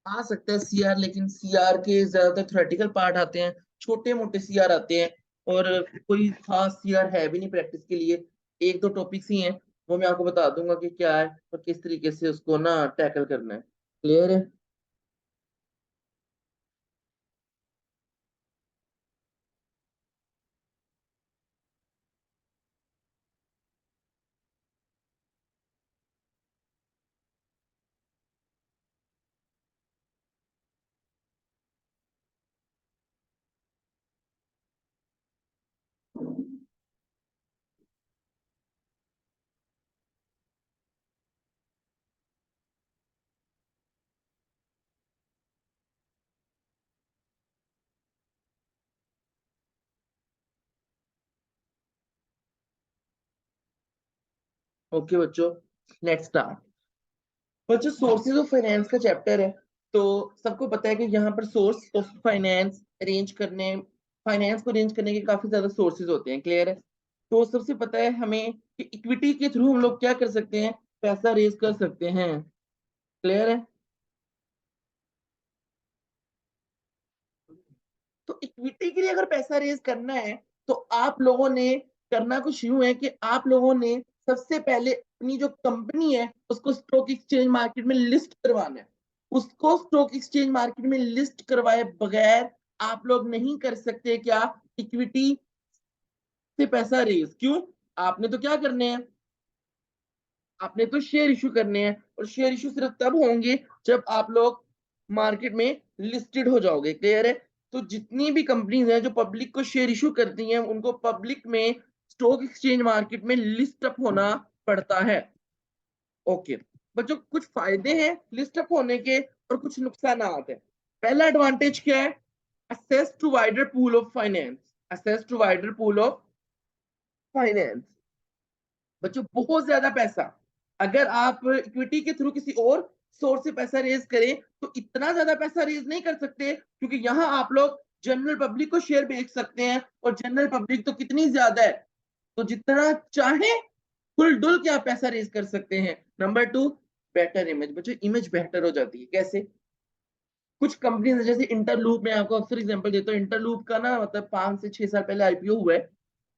आ सकता है सीआर, लेकिन सीआर के ज्यादातर थ्योरेटिकल पार्ट आते हैं, छोटे मोटे सीआर आते हैं, और कोई खास सीआर है भी नहीं प्रैक्टिस के लिए। एक दो टॉपिक्स ही हैं, वो मैं आपको बता दूंगा कि क्या है और किस तरीके से उसको ना टैकल करना है। क्लियर है? ओके बच्चों, नेक्स्ट स्टार्ट। बच्चों, सोर्सेज ऑफ फाइनेंस का चैप्टर है। तो सबको पता है कि यहाँ पर सोर्स ऑफ फाइनेंस अरेंज करने, फाइनेंस को अरेंज करने के काफी ज्यादा सोर्सेज होते हैं। क्लियर है? तो सबसे पता है हमें कि इक्विटी के थ्रू हम लोग क्या कर सकते हैं, पैसा रेज कर सकते हैं। क्लियर है? तो इक्विटी के लिए अगर पैसा रेज करना है, तो आप लोगों ने करना कुछ यूं है कि आप लोगों ने सबसे पहले अपनी जो कंपनी है उसको स्टॉक एक्सचेंज मार्केट में लिस्ट करवाना है। उसको स्टॉक एक्सचेंज मार्केट में लिस्ट करवाए बगैर आप लोग नहीं कर सकते क्या, इक्विटी से पैसा रेज। क्यों? आपने तो क्या करने हैं, आपने तो शेयर इशू करने हैं, और शेयर इशू सिर्फ तब होंगे जब आप लोग मार्केट में लिस्टेड हो जाओगे। क्लियर है? तो जितनी भी कंपनीज हैं जो पब्लिक को शेयर इशू करती हैं, उनको पब्लिक में स्टॉक एक्सचेंज मार्केट में लिस्ट अप होना पड़ता है। ओके बच्चों, कुछ फायदे हैं लिस्ट अप होने के और कुछ नुकसान हैं। पहला एडवांटेज क्या है? access to wider pool of finance, access to wider pool of finance। बच्चों, बहुत ज्यादा पैसा, अगर आप इक्विटी के थ्रू किसी और सोर्स से पैसा रेज करें तो इतना ज्यादा पैसा रेज नहीं कर सकते, क्योंकि यहाँ आप लोग जनरल पब्लिक को शेयर बेच सकते हैं, और जनरल पब्लिक तो कितनी ज्यादा है, तो जितना चाहे फुल डुल के आप पैसा रेज कर सकते हैं। Number two, better image. बच्चों, इमेज बेहतर हो जाती है। कैसे? कुछ कंपनीज जैसे इंटरलूप, मैं आपको अक्सर एग्जांपल देता हूँ, इंटरलूप का ना मतलब 5 से 6 साल पहले आईपीओ हुआ है।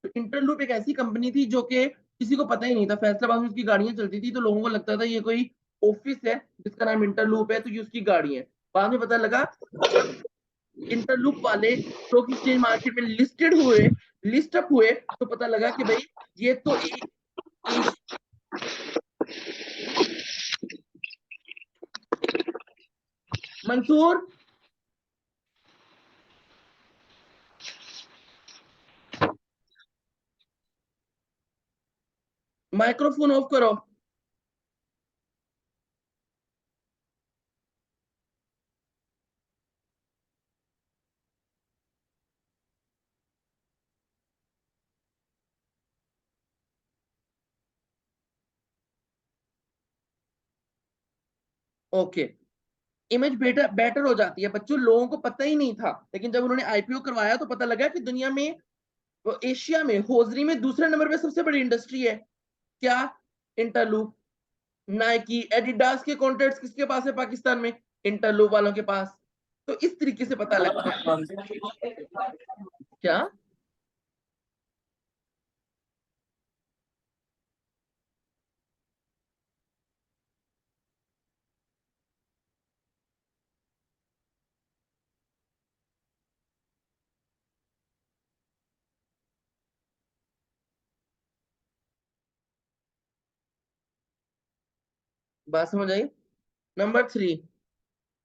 तो इंटरलूप एक ऐसी कंपनी थी जो कि किसी को पता ही नहीं था, फैसलाबाद में उसकी गाड़ियां चलती थी, तो लोगों को लगता था ये कोई ऑफिस है जिसका नाम इंटरलूप है, तो ये उसकी गाड़ी है। बाद में पता लगा, जब इंटरलूप वाले स्टॉक एक्सचेंज मार्केट में लिस्टेड हुए, लिस्ट अप हुए, तो पता लगा कि भाई ये तो एक मंसूर, माइक्रोफोन ऑफ करो। ओके, इमेज बेटर बेटर हो जाती है बच्चों, लोगों को पता ही नहीं था, लेकिन जब उन्होंने आईपीओ करवाया तो पता लगा कि दुनिया में, एशिया में होजरी में दूसरे नंबर पे सबसे बड़ी इंडस्ट्री है। क्या? इंटरलूप। नाइकी एडिडास के कॉन्ट्रैक्ट्स किसके पास है पाकिस्तान में? इंटरलूप वालों के पास। तो इस तरीके से पता लगता है। क्या? बात समझ आई? Number three,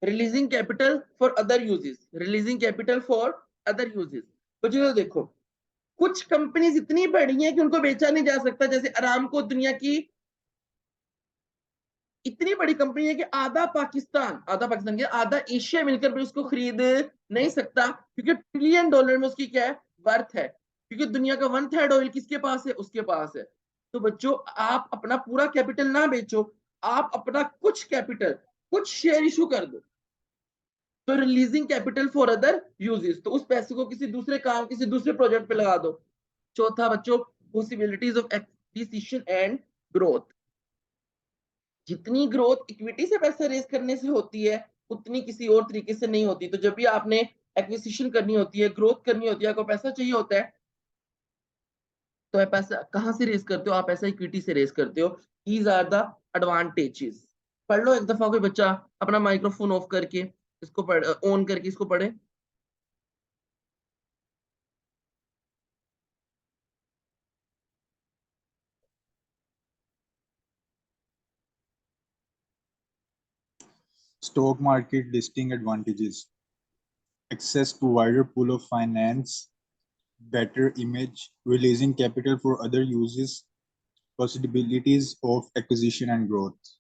releasing capital for other uses, releasing capital for other uses. तो जो देखो, कुछ कंपनीज इतनी बड़ी हैं कि उनको बेचा नहीं जा सकता, जैसे अरामको दुनिया की इतनी बड़ी कंपनी है कि आधा पाकिस्तान के आधा एशिया मिलकर भी उसको खरीद नहीं सकता, क्योंकि $1 ट्रिलियन में उसकी क्या है, वर्थ है। क्योंकि दुनिया का 1/3 ऑयल किसके पास है, उसके पास है। तो बच्चों, आप अपना पूरा कैपिटल ना बेचो, आप अपना कुछ कैपिटल, कुछ शेयर इशू कर दो, तो releasing capital for other uses, तो उस पैसे को किसी दूसरे काम, किसी दूसरे प्रोजेक्ट पे लगा दो। चौथा बच्चों, possibilities of acquisition and growth. जितनी ग्रोथ इक्विटी से पैसा रेज करने से होती है, उतनी किसी और तरीके से नहीं होती। तो जब भी आपने एक्विजिशन करनी होती है, ग्रोथ करनी होती है, आपको पैसा चाहिए होता है, तो आप पैसा कहाँ से रेज़ करते हो? आप पैसा इक्विटी से रेज़ करते हो। These are the advantages. पढ़ लो एक दफ़ा, कोई बच्चा अपना माइक्रोफ़ोन ऑफ करके इसको ऑन करके इसको पढ़े। Stock market listing advantages: access to wider pool of finance, better image, releasing capital for other uses, possibilities of acquisition and growth.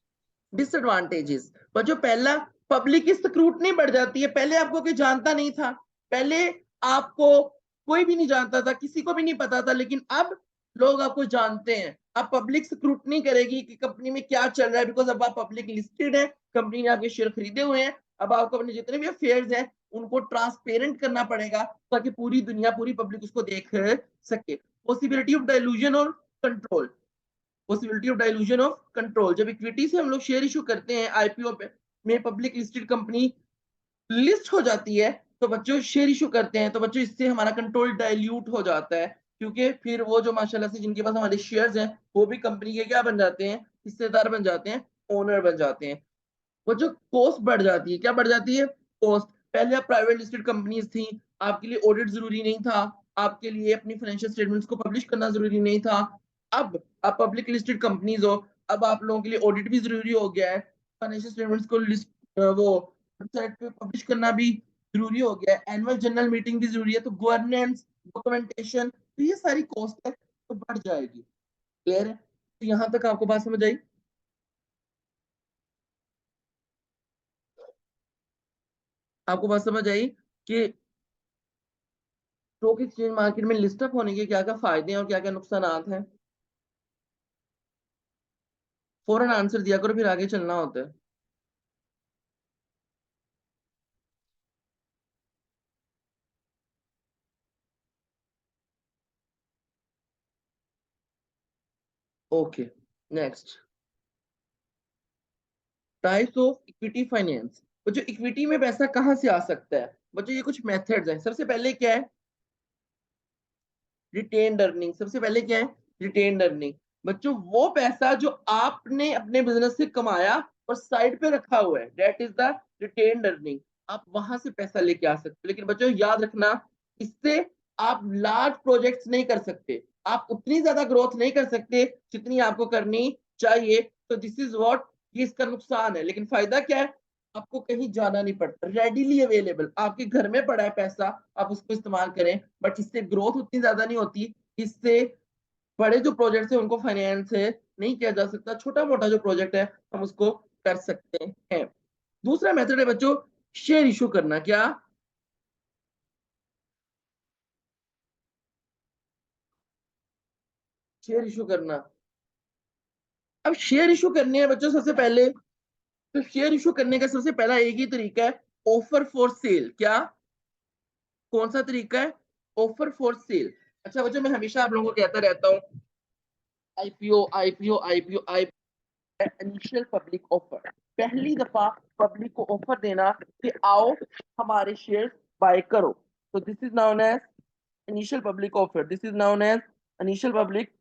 Disadvantages पर जो पहला, पब्लिक की स्क्रूटनी बढ़ जाती है। पहले आपको कोई जानता नहीं था, पहले आपको कोई भी नहीं जानता था, किसी को भी नहीं पता था, लेकिन अब लोग आपको जानते हैं। अब पब्लिक स्क्रूटनी करेगी कि कंपनी में क्या चल रहा है, बिकॉज अब आप पब्लिक लिस्टेड है, कंपनी ने आपके शेयर खरीदे हुए हैं। अब आपको अपने जितने भी अफेयर्स हैं उनको ट्रांसपेरेंट करना पड़ेगा, ताकि पूरी दुनिया, पूरी पब्लिक उसको देख सके। पॉसिबिलिटी ऑफ डाइल्यूजन और control, possibility of dilution of control. जब इक्विटी से हम लोग शेयर इशू करते हैं आईपीओ पे में, पब्लिक लिस्टेड कंपनी लिस्ट हो जाती है, तो बच्चों शेयर इशू करते हैं, तो बच्चों इससे हमारा कंट्रोल डाइल्यूट हो जाता है, क्योंकि फिर वो जो माशाल्लाह से जिनके पास हमारे शेयर्स हैं, वो भी कंपनी के क्या बन जाते हैं? हिस्सेदार बन जाते हैं, ओनर बन जाते हैं। वो जो कॉस्ट बढ़ जाती है, क्या बढ़ जाती है? कॉस्ट। पहले आप प्राइवेट लिस्टेड कंपनीज थी, आपके लिए ऑडिट जरूरी नहीं था, आपके लिए अपनी फाइनेंशियल स्टेटमेंट्स को पब्लिश करना जरूरी नहीं था। अब आप पब्लिक लिस्टेड कंपनीज हो, अब आप लोगों के लिए ऑडिट भी जरूरी हो गया है, फाइनेंशियल स्टेटमेंट्स को लिस्ट वो वेबसाइट पे पब्लिश करना भी जरूरी हो गया है, एनुअल जनरल मीटिंग भी जरूरी है, तो गवर्नेंस, डॉक्यूमेंटेशन, तो ये सारी कॉस्ट है तो बढ़ जाएगी। क्लियर है? तो यहाँ तक आपको बात समझ आई? आपको बात समझ आई कि स्टॉक एक्सचेंज मार्केट में लिस्ट अप होने के क्या-क्या फायदे हैं और क्या-क्या नुकसानात हैं? फौरन आंसर दिया करो, फिर आगे चलना होता है। Okay, next. Types of equity finance. बच्चों इक्विटी में पैसा कहाँ से आ सकता है? बच्चों ये कुछ मेथड्स हैं। सबसे पहले क्या है? Retained earning. सबसे पहले क्या है? Retained earning. बच्चों वो पैसा जो आपने अपने बिजनेस से कमाया और साइड पे रखा हुआ है, that is the retained earning. आप वहां से पैसा लेके आ सकते हो, लेकिन बच्चों याद रखना, इससे आप लार्ज प्रोजेक्ट्स नहीं कर सकते, आप उतनी ज्यादा ग्रोथ नहीं कर सकते जितनी आपको करनी चाहिए। तो दिस इज व्हाट, ये इसका नुकसान है। लेकिन फायदा क्या है? आपको कहीं जाना नहीं पड़ता, रेडिली अवेलेबल आपके घर में पड़ा है पैसा, आप उसको इस्तेमाल करें। बट इससे ग्रोथ उतनी ज्यादा नहीं होती, इससे बड़े जो प्रोजेक्ट्स है उनको फाइनेंस है नहीं किया जा सकता, छोटा मोटा जो प्रोजेक्ट है हम उसको कर सकते हैं। दूसरा मेथड है बच्चों, शेयर इशू करना। क्या? शेयर इशू करना। अब शेयर इशू करने हैं बच्चों, सबसे पहले तो शेयर इशू करने का सबसे पहला एक ही तरीका है, ऑफर फॉर सेल। क्या? कौन सा तरीका है? Offer for cell. अच्छा बच्चों, मैं हमेशा आप लोगों को कहता रहता हूँ, IPO IPO IPO IPO, initial public offer. पहली दफा पब्लिक को ऑफर देना कि आओ हमारे शेयर बाय करो, तो this is known as initial public offer. This is known as initial public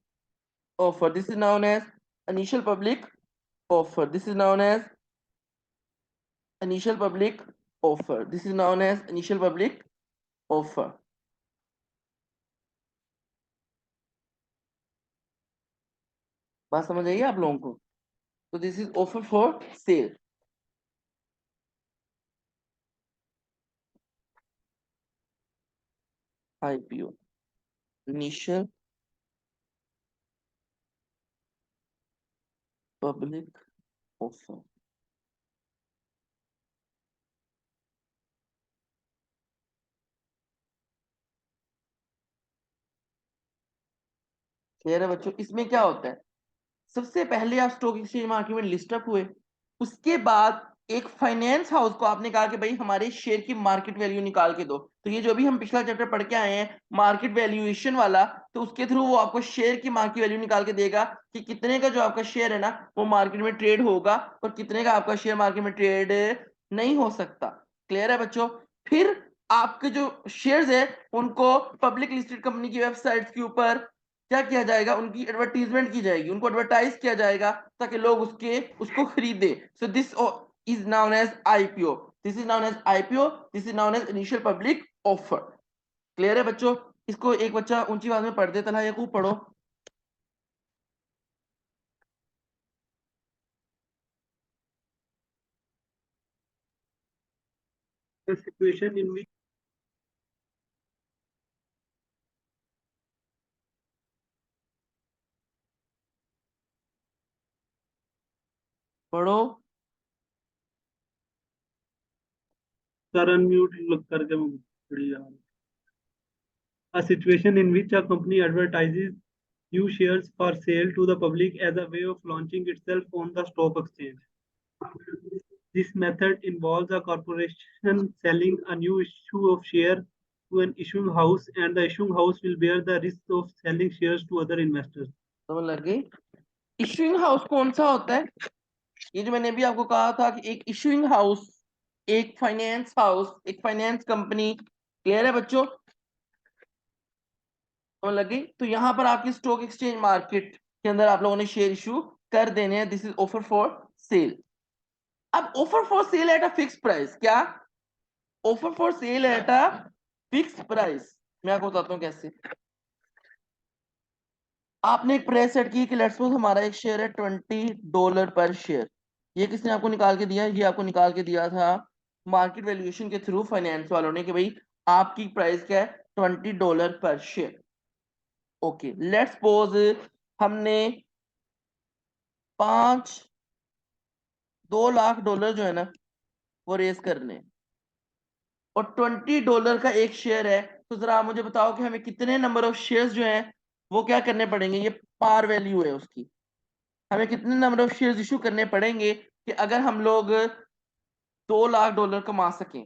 offer. This is known as initial public offer. This is known as initial public offer. This is known as initial public offer. बात समझ आइए आप लोगों को? तो this is offer for sale. IPO, initial public offer. Clear है बच्चों? इसमें क्या होता है, सबसे पहले आप स्टॉक एक्सचेंज मार्केट में लिस्ट अप हुए, उसके बाद एक फाइनेंस हाउस को आपने कहा कि भाई हमारे शेयर की मार्केट वैल्यू निकाल के दो। तो ये जो भी हम पिछला चैप्टर पढ़ के आए हैं मार्केट वैल्यूएशन वाला, तो उसके थ्रू वो आपको शेयर की मार्केट वैल्यू निकाल के देगा कि कितने का जो आपका शेयर है ना वो मार्केट में ट्रेड होगा और कितने का आपका शेयर मार्केट में ट्रेड नहीं हो सकता। क्लियर है बच्चों? फिर आपके जो शेयर्स है उनको पब्लिक लिस्टेड कंपनी की वेबसाइट के ऊपर क्या किया जाएगा, उनकी एडवर्टीजमेंट की जाएगी, उनको एडवर्टाइज किया जाएगा ताकि लोग उसको खरीदे। So this is known as IPO, this is known as IPO, this is known as initial public offer. Clear है बच्चों? इसको एक बच्चा ऊंची आवाज में पढ़ देता है, या खूब पढ़ो। The situation in which पढ़ो। sir unmute look करके पढ़ी यार. A situation in which a company advertises new shares for sale to the public as a way of launching itself on the stock exchange. This method involves a corporation selling a new issue of share to an issuing house, and the issuing house will bear the risk of selling shares to other investors. समझ लग गई? Issuing house कौन सा होता है? ये जो मैंने भी आपको कहा था कि एक इशूइंग हाउस, एक फाइनेंस हाउस, एक फाइनेंस कंपनी। क्लियर है बच्चों? समझ लग गई? तो यहां पर आपकी स्टॉक एक्सचेंज मार्केट के अंदर आप लोगों ने शेयर इशू कर देने हैं। This is offer for sale. अब offer for sale at a fix price, क्या offer for sale at a fix price? मैं आपको बताता हूं कैसे। आपने एक प्राइस सेट की कि लेट्स सपोज हमारा एक शेयर है $20 पर शेयर। ये किसने आपको निकाल के दिया? ये आपको निकाल के दिया था मार्केट वैल्यूएशन के थ्रू फाइनेंस वालों ने, कि भाई आपकी प्राइस क्या है, $20 पर शेयर। ओके, लेट्स सपोज हमने 2 लाख डॉलर जो है ना वो रेस करने हैं, और $20 का एक शेयर है। तो जरा आप मुझे बताओ कि हमें कितने नंबर ऑफ शेयर्स जो हैं वो क्या करने पड़ेंगे? ये पार वैल्यू है उसकी। हमें कितने नंबर ऑफ शेयर्स इशू करने पड़ेंगे कि अगर हम लोग $2 लाख कमा सकें?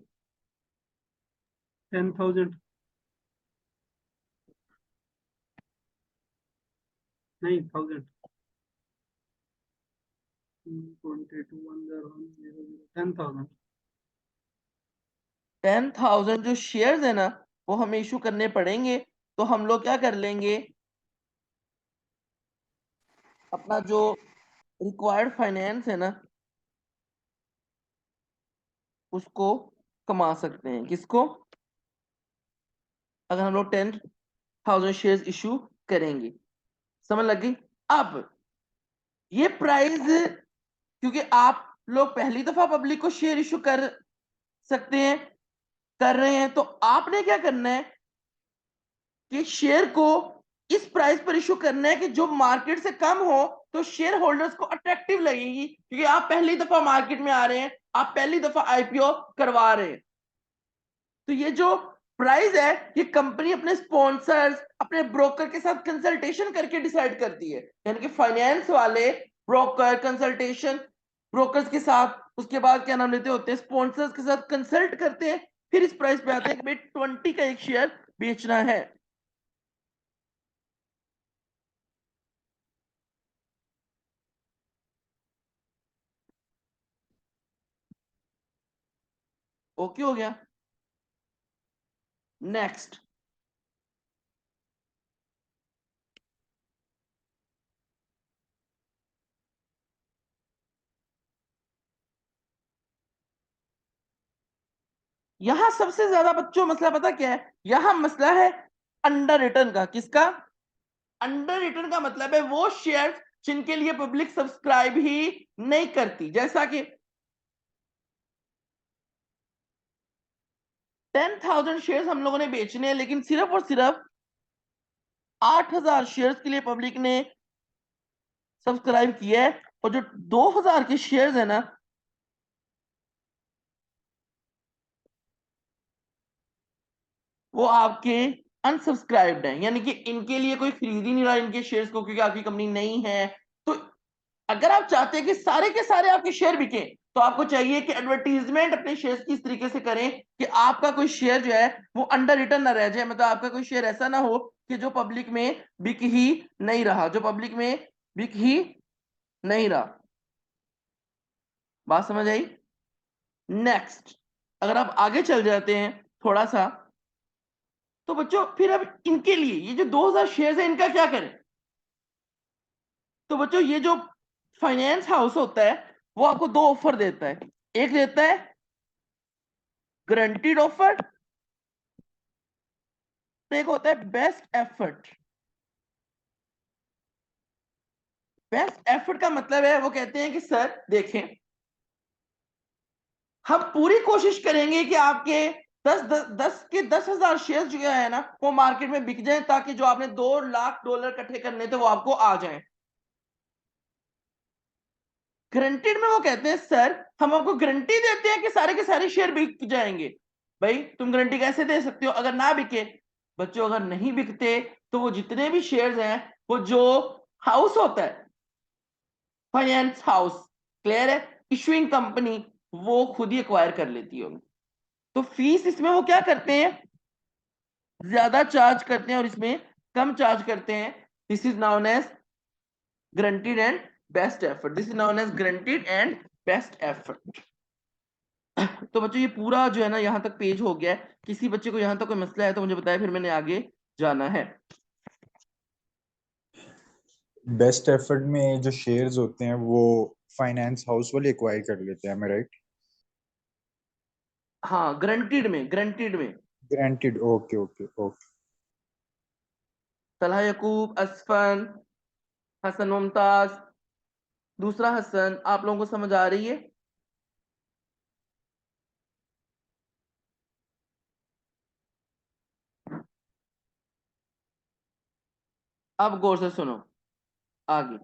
10,000 नहीं 1000 10,000 10,000 जो शेयर्स है ना वो हमें इशू करने पड़ेंगे। तो हम लोग क्या कर लेंगे, अपना जो रिक्वायर्ड फाइनेंस है ना उसको कमा सकते हैं। किसको? अगर हम लोग 10,000 शेयर्स इशू करेंगे। समझ लग गई? अब ये प्राइस, क्योंकि आप लोग पहली दफा पब्लिक को शेयर इशू कर सकते हैं, कर रहे हैं, तो आपने क्या करना है कि शेयर को इस प्राइस पर इशू करना है कि जो मार्केट से कम हो, तो शेयर होल्डर्स को अट्रैक्टिव लगेगी, क्योंकि आप पहली दफा मार्केट में आ रहे हैं, आप पहली दफा आईपीओ करवा रहे हैं। तो ये जो प्राइस है ये कंपनी अपने स्पॉन्सर्स, अपने ब्रोकर के साथ कंसल्टेशन करके डिसाइड करती है। यानी कि फाइनेंस वाले ब्रोकर कंसल्टेशन, ब्रोकर्स के साथ, उसके बाद क्या नाम लेते होते हैं, स्पॉन्सर्स के साथ कंसल्ट करते हैं, फिर इस प्राइस पे आते हैं कि भाई 20 का एक शेयर बेचना है। ओके हो गया? नेक्स्ट, यहां सबसे ज्यादा बच्चों मसला पता क्या है? यहां मसला है अंडर रिटर्न का। किसका? अंडर रिटर्न का मतलब है वो शेयर जिनके लिए पब्लिक सब्सक्राइब ही नहीं करती। जैसा कि 10,000 शेयर्स हम लोगों ने बेचने हैं, लेकिन सिर्फ और सिर्फ 8,000 शेयर्स के लिए पब्लिक ने सब्सक्राइब किया है, और जो 2,000 के शेयर्स है ना वो आपके अनसब्सक्राइब्ड हैं, यानी कि इनके लिए कोई खरीद ही नहीं रहा इनके शेयर्स को, क्योंकि आपकी कंपनी नहीं है। तो अगर आप चाहते हैं कि सारे के सारे आपके शेयर बिके, तो आपको चाहिए कि एडवर्टीजमेंट अपने शेयर्स की इस तरीके से करें कि आपका कोई शेयर जो है वो अंडर रिटर्न ना रह जाए। मतलब आपका कोई शेयर ऐसा ना हो कि जो पब्लिक में बिक ही नहीं रहा, जो पब्लिक में बिक ही नहीं रहा। बात समझ आई? नेक्स्ट, अगर आप आगे चल जाते हैं थोड़ा सा, तो बच्चों फिर अब इनके लिए ये जो 2000 शेयर्स है इनका क्या करें? तो बच्चों ये जो फाइनेंस हाउस होता है वो आपको दो ऑफर देता है। एक देता है गारंटीड ऑफर, तो एक होता है बेस्ट एफर्ट। बेस्ट एफर्ट का मतलब है वो कहते हैं कि सर देखें, हम पूरी कोशिश करेंगे कि आपके 10,000 शेयर जो है ना वो मार्केट में बिक जाए, ताकि जो आपने $2 लाख इकट्ठे करने थे वो आपको आ जाए। गारंटीड में वो कहते हैं सर हम आपको गारंटी देते हैं कि सारे के सारे शेयर बिक जाएंगे। भाई तुम गारंटी कैसे दे सकते हो अगर ना बिके? बच्चों अगर नहीं बिकते तो वो जितने भी शेयर्स हैं वो जो हाउस होता है फाइनेंस हाउस, क्लियर है, इशुइंग कंपनी, वो खुद ही एक्वायर कर लेती है। तो फीस इसमें वो क्या करते हैं, ज्यादा चार्ज करते हैं और इसमें कम चार्ज करते हैं। This is known as guaranteed and best effort. This is known as guaranteed and best effort. तो बच्चों ये पूरा जो है ना यहाँ तक पेज हो गया है। किसी बच्चे को यहाँ तक कोई मसला है तो मुझे बताया, फिर मैंने आगे जाना है। बेस्ट एफर्ट में जो शेयर्स होते हैं वो फाइनेंस हाउस वाले एक्वायर कर लेते हैं, मैं राइट? हाँ गारंटीड में granted, okay okay okay. Talha Yakub, Asfan, Hasan Mumtaz, दूसरा हसन, आप लोगों को समझ आ रही है? अब गौर से सुनो आगे।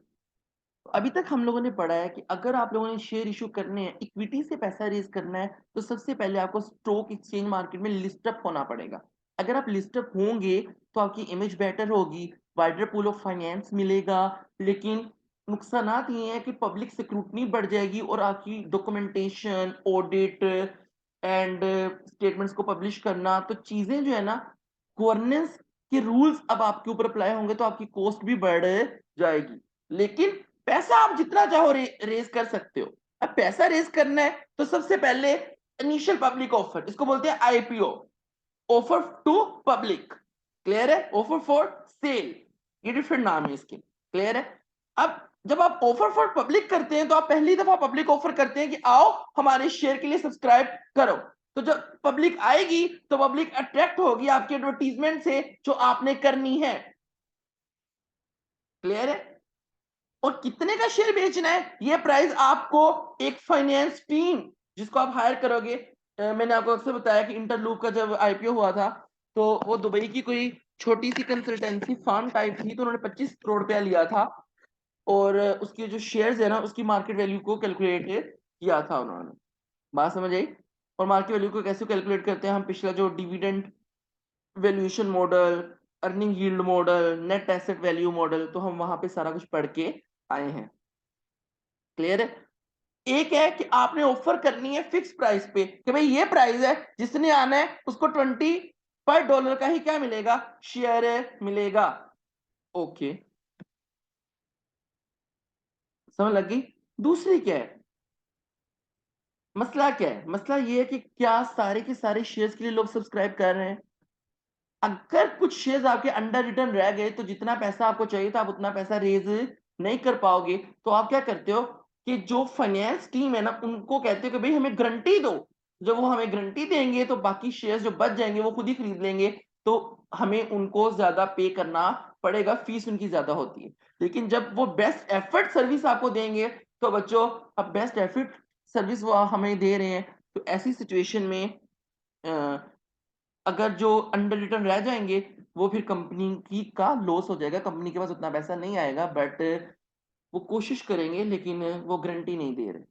अभी तक हम लोगों ने पढ़ा है कि अगर आप लोगों ने शेयर इशू करने हैं, इक्विटी से पैसा रेज करना है, तो सबसे पहले आपको स्टॉक एक्सचेंज मार्केट में लिस्ट अप होना पड़ेगा। अगर आप लिस्ट अप होंगे तो आपकी इमेज बेटर होगी, वाइडर पूल ऑफ फाइनेंस मिलेगा। लेकिन नुकसानात ये हैं कि पब्लिक स्क्रूटनी बढ़ जाएगी और आपकी डॉक्यूमेंटेशन, ऑडिट एंड स्टेटमेंट्स को पब्लिश करना, तो चीजें जो है ना, गवर्नेंस के रूल्स अब आपके ऊपर अप्लाई होंगे तो आपकी कॉस्ट भी बढ़ जाएगी। लेकिन पैसा आप जितना चाहो रेज कर सकते हो। अब पैसा रेज करना है तो सबसे पहले इनिशियल पब्लिक ऑफर, इसको बोलते हैं IPO, offer to public, clear है, ऑफर फॉर सेल, ये डिफरेंट नाम है इसके, क्लियर है। अब जब आप ऑफर फॉर पब्लिक करते हैं तो आप पहली दफा पब्लिक ऑफर करते हैं कि आओ हमारे शेयर के लिए सब्सक्राइब करो। तो जब पब्लिक आएगी तो पब्लिक अट्रैक्ट होगी आपके एडवर्टीजमेंट से जो आपने करनी है, क्लियर है। और कितने का शेयर बेचना है ये प्राइस आपको एक फाइनेंस टीम जिसको आप हायर करोगे, मैंने आपको अक्सर बताया कि इंटरलूप का जब आईपीओ हुआ था तो वो दुबई की कोई छोटी सी कंसल्टेंसी फर्म टाइप थी, तो उन्होंने 25 करोड़ रुपया लिया था और उसके जो शेयर्स है ना उसकी मार्केट वैल्यू को कैलकुलेट किया था उन्होंने। बात समझ आई? और मार्केट वैल्यू को कैसे कैलकुलेट करते हैं, हम पिछला जो dividend valuation model, earning yield model, net asset value model, तो हम वहां पे सारा कुछ पढ़ के आए हैं, क्लियर है। एक है कि आपने ऑफर करनी है फिक्स प्राइस पे कि भाई ये प्राइस है, जिसने आना है उसको $20 का ही क्या मिलेगा, शेयर मिलेगा। ओके, समझ लगी? दूसरी क्या है, मसला क्या है, मसला ये है कि क्या सारे के सारे शेयर्स के लिए लोग सब्सक्राइब कर रहे हैं? अगर कुछ शेयर्स आपके अंडर रिटर्न रह गए तो जितना पैसा आपको चाहिए था आप उतना पैसा रेज नहीं कर पाओगे, तो आप क्या करते हो कि जो फाइनेंस टीम है ना उनको कहते हो कि भाई हमें गारंटी दो। जब वो हमें गारंटी देंगे तो बाकी शेयर्स जो बच जाएंगे वो खुद ही खरीद लेंगे, तो हमें उनको ज्यादा पे करना पड़ेगा, फीस उनकी ज्यादा होती है। लेकिन जब वो बेस्ट एफर्ट सर्विस आपको देंगे तो बच्चों, अब बेस्ट एफर्ट सर्विस वो हमें दे रहे हैं, तो ऐसी सिचुएशन में अगर जो अंडर रिटर्न रह जाएंगे वो फिर कंपनी की का लॉस हो जाएगा, कंपनी के पास उतना पैसा नहीं आएगा, बट वो कोशिश करेंगे लेकिन वो गारंटी नहीं दे रहे।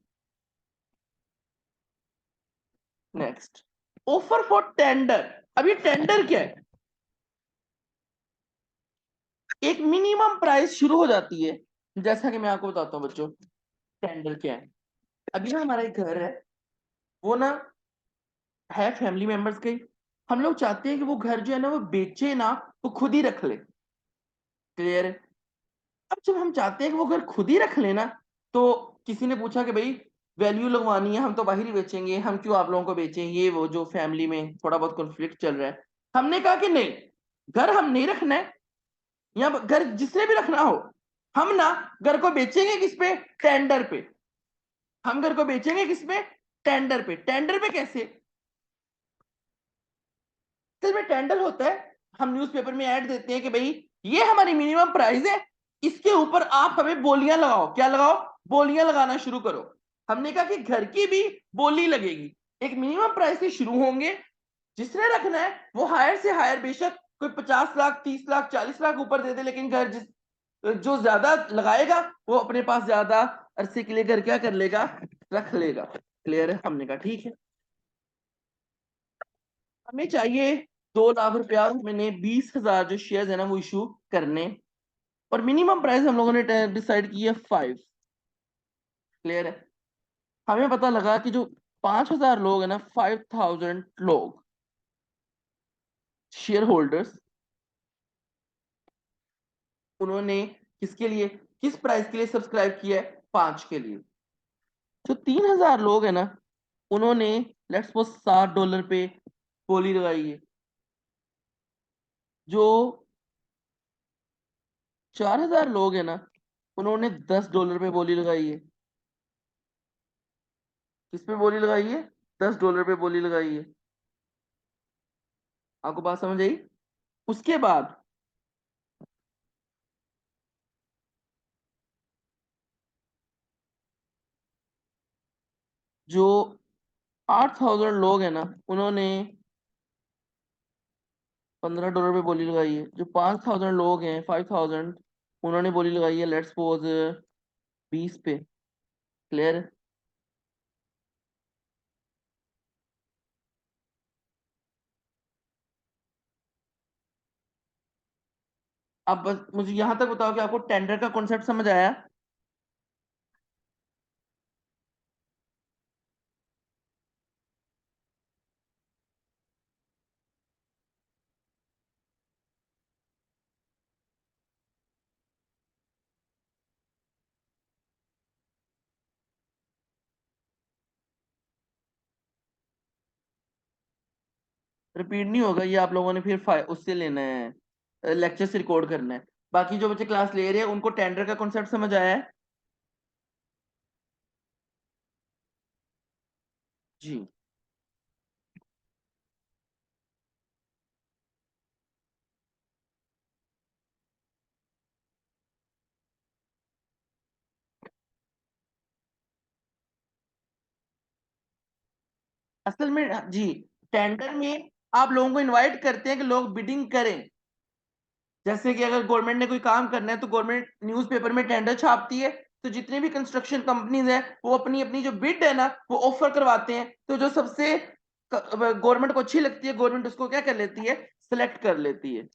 Next, offer for tender. अब ये टेंडर क्या है, एक मिनिमम प्राइस शुरू हो जाती है। जैसा कि मैं आपको बताता हूँ बच्चों टेंडर क्या है। अभी ना हमारा एक घर है, वो ना है फैमिली मेंबर्स के, हम लोग चाहते हैं कि वो घर जो है ना वो बेचे ना, वो खुद ही रख ले, क्लियर है। अब जब हम चाहते हैं कि वो घर खुद ही रख लेना, तो किसी ने पूछा कि भाई वैल्यू लगवानी है, हम तो बाहर ही बेचेंगे, हम क्यों आप लोगों को बेचें, ये वो जो फैमिली में थोड़ा बहुत कॉन्फ्लिक्ट चल रहा है। हमने कहा कि नहीं, घर हम नहीं रखना है, या घर जिसने भी रखना हो, हम ना घर को बेचेंगे किस पे, टेंडर पे। हम घर को बेचेंगे किस पे, टेंडर पे। टेंडर पे कैसे, में टेंडर होता है, हम न्यूज़पेपर में ऐड देते हैं कि भाई ये हमारी मिनिमम प्राइस है, इसके ऊपर आप हमें बोलियां लगाओ। क्या लगाओ, बोलियां लगाना शुरू करो। हमने कहा कि घर की भी बोली लगेगी, एक मिनिमम प्राइस से शुरू होंगे, जिसने रखना है वो हायर से हायर, बेशक कोई 50 लाख 30 लाख 40 लाख ऊपर दे दे, लेकिन घर जो ज्यादा लगाएगा वो अपने पास ज्यादा अरसे के लिए घर क्या कर लेगा, रख लेगा। क्लियर है। हमने कहा ठीक है, हमें चाहिए 2 लाख रुपया, मैंने 20,000 जो शेयर है ना वो इशू करने, और मिनिमम प्राइस हम लोगों ने डिसाइड की है 5। क्लियर है। हमें पता लगा कि जो 5,000 लोग है ना, 5,000 लोग शेयर होल्डर्स, उन्होंने किसके लिए, किस प्राइस के लिए सब्सक्राइब किया है, 5 के लिए। जो 3,000 लोग है ना, उन्होंने लेट्स सपोज $60 पे बोली लगाई है। जो 4,000 लोग है ना, उन्होंने $10 पे बोली लगाई है। किस पे बोली लगाई है, $10 पे बोली लगाई है। आपको बात समझ आई। उसके बाद जो 8,000 लोग है ना, उन्होंने $15 पे बोली लगाई है। जो 5,000 लोग हैं, 5,000, उन्होंने बोली लगाई है लेट्स सपोज 20 पे। क्लियर है। अब बस मुझे यहां तक बताओ कि आपको टेंडर का कॉन्सेप्ट समझ आया। रिपीट नहीं होगा, ये आप लोगों ने फिर उससे लेना है, लेक्चर से रिकॉर्ड करना है। बाकी जो बच्चे क्लास ले रहे हैं उनको टेंडर का कॉन्सेप्ट समझ आया है जी। असल में जी, टेंडर में आप लोगों को इनवाइट करते हैं कि लोग बिडिंग करें। जैसे कि अगर गवर्नमेंट ने कोई काम करना है तो गवर्नमेंट न्यूज़पेपर में टेंडर छापती है, तो जितनी भी कंस्ट्रक्शन कंपनीज है वो अपनी अपनी जो बिड है ना वो ऑफर करवाते हैं, तो जो सबसे गवर्नमेंट को अच्छी लगती है, गवर्नमेंट उसको क्या कर लेती है, सिलेक्ट कर लेती है।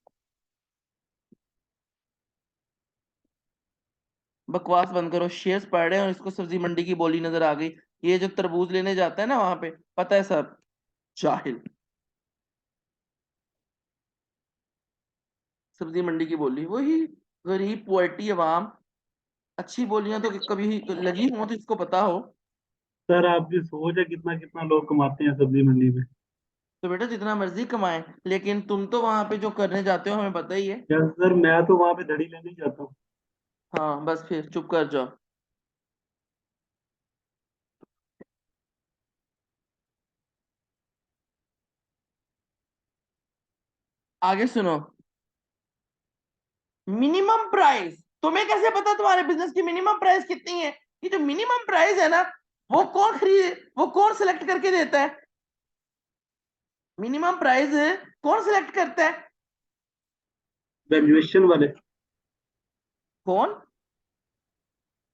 बकवास बंद करो, शेयर्स पड़ रहे हैं और इसको सब्जी मंडी की बोली नजर आ गई। ये जो तरबूज लेने जाता है ना वहां पे, पता है सब, जाहिल। सब्जी मंडी की बोली वही, गरीब पोअर्टी अवाम। अच्छी बोलियां तो कभी लगी हो तो इसको पता हो। सर आपकी सोच है कितना कितना लोग कमाते हैं सब्जी मंडी में। तो बेटा जितना मर्जी कमाए, लेकिन तुम तो वहां पे जो करने जाते हो हमें पता ही है। यस सर, मैं तो वहां पे धड़ी लेने ही जाता हूँ। हाँ बस फिर चुप कर जाओ। आगे सुनो। मिनिमम प्राइस, तुम्हें कैसे पता तुम्हारे बिजनेस की मिनिमम प्राइस कितनी है। ये जो मिनिमम प्राइस है ना, वो कौन सिलेक्ट करके देता है। मिनिमम प्राइस कौन सिलेक्ट करता है, वैल्यूएशन वाले। कौन,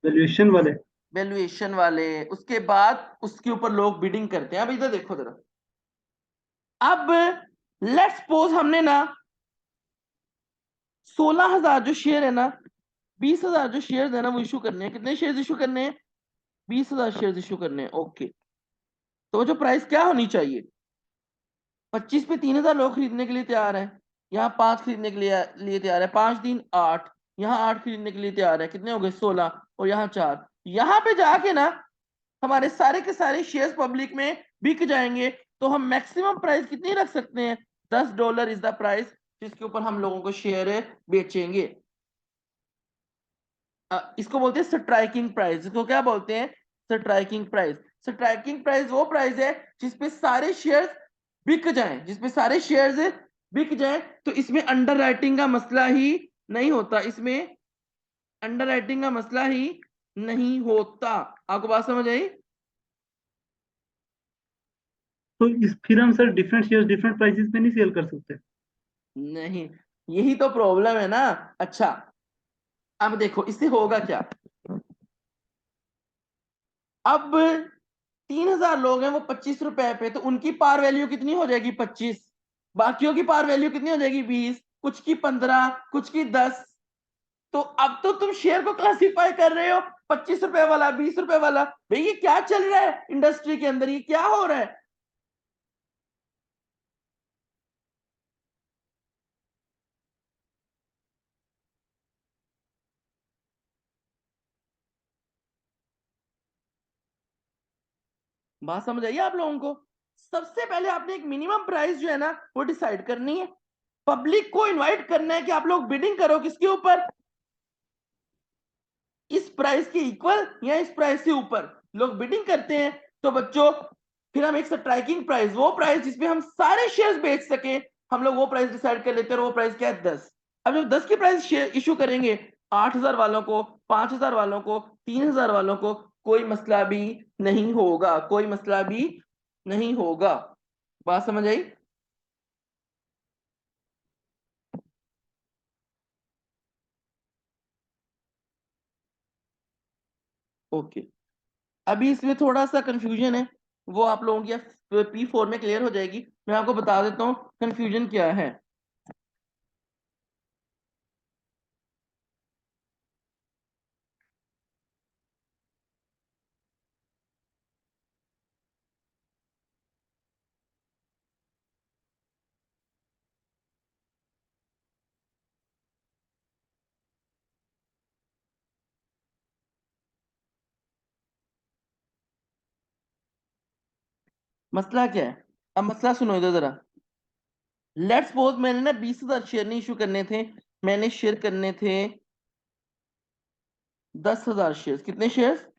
वैल्यूएशन वाले। वैल्यूएशन वाले। उसके बाद उसके ऊपर लोग बिडिंग करते हैं। अब इधर देखो जरा। अब लेट्स सपोज हमने ना 16,000 जो शेयर है ना, 20,000 जो शेयर है ना वो इशू करने हैं। कितने शेयर इशू करने हैं, 20,000 शेयर इशू करने हैं। ओके, तो जो प्राइस क्या होनी चाहिए, 25 पे 3,000 लोग खरीदने के लिए तैयार है, यहाँ 5 खरीदने के लिए तैयार है, 5 3 8, यहाँ 8 खरीदने के लिए तैयार है, कितने हो गए 16, और यहाँ 4। यहाँ पे जाके ना हमारे सारे के सारे शेयर्स पब्लिक में बिक जाएंगे, तो हम मैक्सिमम प्राइस कितनी रख सकते हैं? $10 इज द प्राइस जिसके ऊपर हम लोगों को शेयर बेचेंगे। इसको बोलते हैं स्ट्राइकिंग प्राइस। इसको क्या बोलते हैं? Striking price. स्ट्राइकिंग प्राइस वो प्राइस है जिसपे सारे शेयर्स बिक जाएं, जिसपे सारे शेयर्स बिक जाएं। तो इसमें अंडर राइटिंग का मसला ही नहीं होता, इसमें अंडर राइटिंग का मसला ही नहीं होता। आपको बात समझ आई? तो इस फिर हम sir different share different prices पे नहीं सेल कर सकते? नहीं, यही तो प्रॉब्लम है ना। अच्छा, अब देखो इससे होगा क्या। अब 3,000 लोग हैं, वो 25 रुपए पे, तो उनकी पार वैल्यू कितनी हो जाएगी? 25। बाकियों की पार वैल्यू कितनी हो जाएगी? 20। कुछ की 15, कुछ की 10। तो अब तो तुम शेयर को क्लासिफाई कर रहे हो 25 रुपए वाला, 20 रुपए वाला। भाई ये क्या चल रहा है इंडस्ट्री के अंदर? ये क्या हो रहा है? बात समझ आई आप लोगों को? सबसे पहले आपने एक मिनिमम प्राइस जो है ना वो डिसाइड करनी है। पब्लिक को इनवाइट करना है कि आप लोग बिडिंग करो किसके ऊपर? इस प्राइस के इक्वल या इस प्राइस से ऊपर लोग बिडिंग करते हैं। तो बच्चों फिर हम एक स्ट्राइकिंग प्राइस, वो प्राइस जिसपे हम सारे शेयर्स बेच सके, हम लोग वो प्राइस डिसाइड कर लेते हैं। और वो प्राइस क्या है? 10। अब जब 10 की प्राइस शेयर इशू करेंगे, 8,000 वालों को, 5,000 वालों को, 3,000 वालों को, कोई मसला भी नहीं होगा, कोई मसला भी नहीं होगा। बात समझ आई? ओके। अभी इसमें थोड़ा सा कंफ्यूजन है, वो आप लोगों की P4 में क्लियर हो जाएगी। मैं आपको बता देता हूँ कंफ्यूजन क्या है। मसला क्या है? अब मसला सुनो इधर जरा। लेट्स सपोज मैंने ना 20,000 शेयर नहीं इशू करने थे, मैंने शेयर करने थे 10,000 शेयर। कितने शेयर?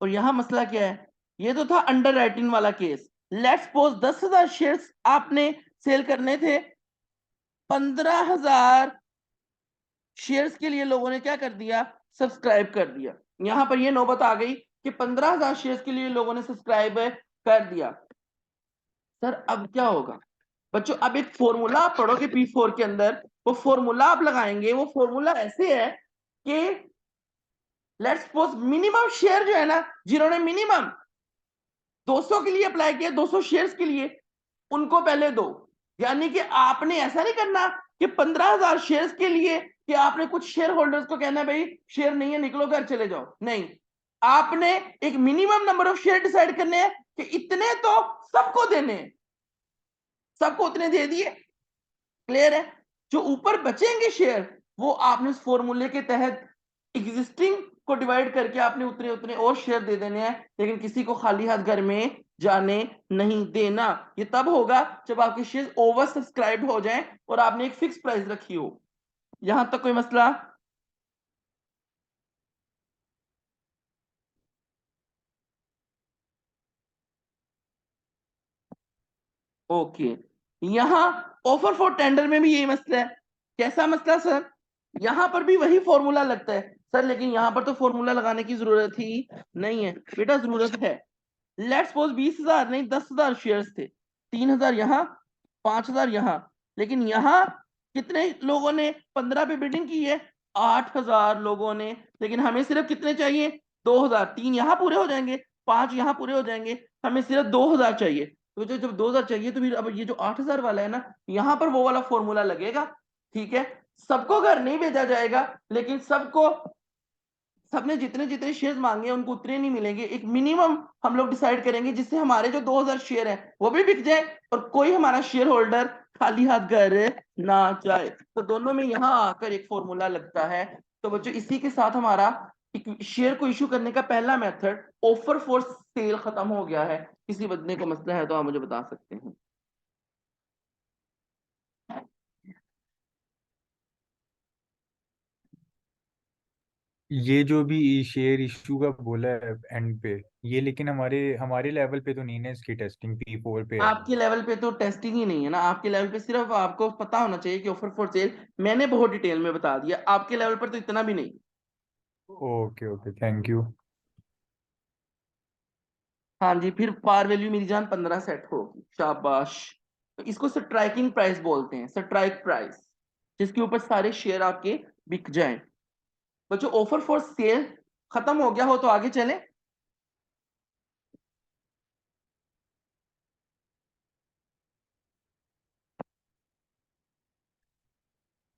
और यहां मसला क्या है? ये तो था अंडर राइटिंग वाला केस। लेट्स सपोज 10,000 शेयर आपने सेल करने थे, 15,000 शेयर्स के लिए लोगों ने क्या कर दिया? सब्सक्राइब कर दिया। यहां पर ये नौबत आ गई कि 15,000 शेयर्स के लिए लोगों ने सब्सक्राइब कर दिया। सर अब क्या होगा? बच्चों अब एक फॉर्मूला आप पढ़ोगे P4 के अंदर, वो फॉर्मूला आप लगाएंगे। वो फॉर्मूला ऐसे है कि लेट्स सपोज मिनिमम शेयर जो है ना, जिन्होंने मिनिमम 200 के लिए अप्लाई किया, 200 शेयर्स के लिए, उनको पहले दो। यानी कि आपने ऐसा नहीं करना कि 15,000 शेयर्स के लिए कि आपने कुछ शेयर होल्डर्स को कहना भाई शेयर नहीं है, निकलो घर चले जाओ। नहीं, आपने एक minimum number of share decide करने हैं कि इतने तो सबको देने हैं, सबको उतने दे दिए। क्लियर है? जो ऊपर बचेंगे शेयर, वो आपने उस फॉर्मूले के तहत एग्जिस्टिंग को डिवाइड करके आपने उतने उतने और शेयर दे देने हैं। लेकिन किसी को खाली हाथ घर में जाने नहीं देना। ये तब होगा जब आपके शेयर ओवर सब्सक्राइब हो जाएं और आपने एक फिक्स प्राइस रखी हो। यहां तक कोई मसला? ओके। यहां ऑफर फॉर टेंडर में भी यही मसला है। कैसा मसला सर? यहां पर भी वही फॉर्मूला लगता है सर, लेकिन यहां पर तो फॉर्मूला लगाने की जरूरत ही नहीं है। बेटा जरूरत है। लेट्स सपोज 20,000 नहीं 10,000 शेयर्स थे, 3,000 यहां, 5,000 यहां। लेकिन यहां कितने लोगों ने 15 पे बिडिंग की है? 8,000 लोगों ने। लेकिन हमें सिर्फ कितने चाहिए? 2,000। 3 यहां पूरे हो जाएंगे, 5 यहां पूरे हो जाएंगे, हमें सिर्फ 2,000 चाहिए। तो जब 2,000 चाहिए तो फिर अब ये जो 8,000 वाला है ना, यहां पर वो वाला फॉर्मूला लगेगा। ठीक है? सबको घर नहीं भेजा जाएगा, लेकिन सबको, सबने जितने जितने शेयर मांगे उनको उतने नहीं मिलेंगे। एक मिनिमम हम लोग डिसाइड करेंगे जिससे हमारे जो 2,000 शेयर है वो भी बिक जाए और कोई हमारा शेयर होल्डर खाली हाथ घर ना जाए। तो दोनों में यहाँ आकर एक फॉर्मूला लगता है। तो बच्चों इसी के साथ हमारा शेयर को इशू करने का पहला मेथड ऑफर फॉर सेल खत्म हो गया है। किसी बंदे को मसला है तो आप मुझे बता सकते हैं। ये जो भी शेयर इशू का बोला है एंड पे, ये लेकिन हमारे हमारे लेवल पे तो नहीं है, इसकी टेस्टिंग P4 पे है। आपके लेवल पे तो टेस्टिंग ही नहीं है ना, आपके लेवल पे सिर्फ आपको पता होना चाहिए कि ऑफर फॉर सेल मैंने बहुत डिटेल में बता दिया, आपके लेवल पर तो इतना भी नहीं। Okay okay, thank you. हाँ जी, फिर पार वैल्यू मेरी जान 15 सेट होगी, शाबाश। तो इसको स्ट्राइकिंग प्राइस बोलते हैं, स्ट्राइक प्राइस, जिसके ऊपर सारे शेयर आपके बिक जाएं। बच्चों ऑफर फॉर सेल खत्म हो गया हो तो आगे चले।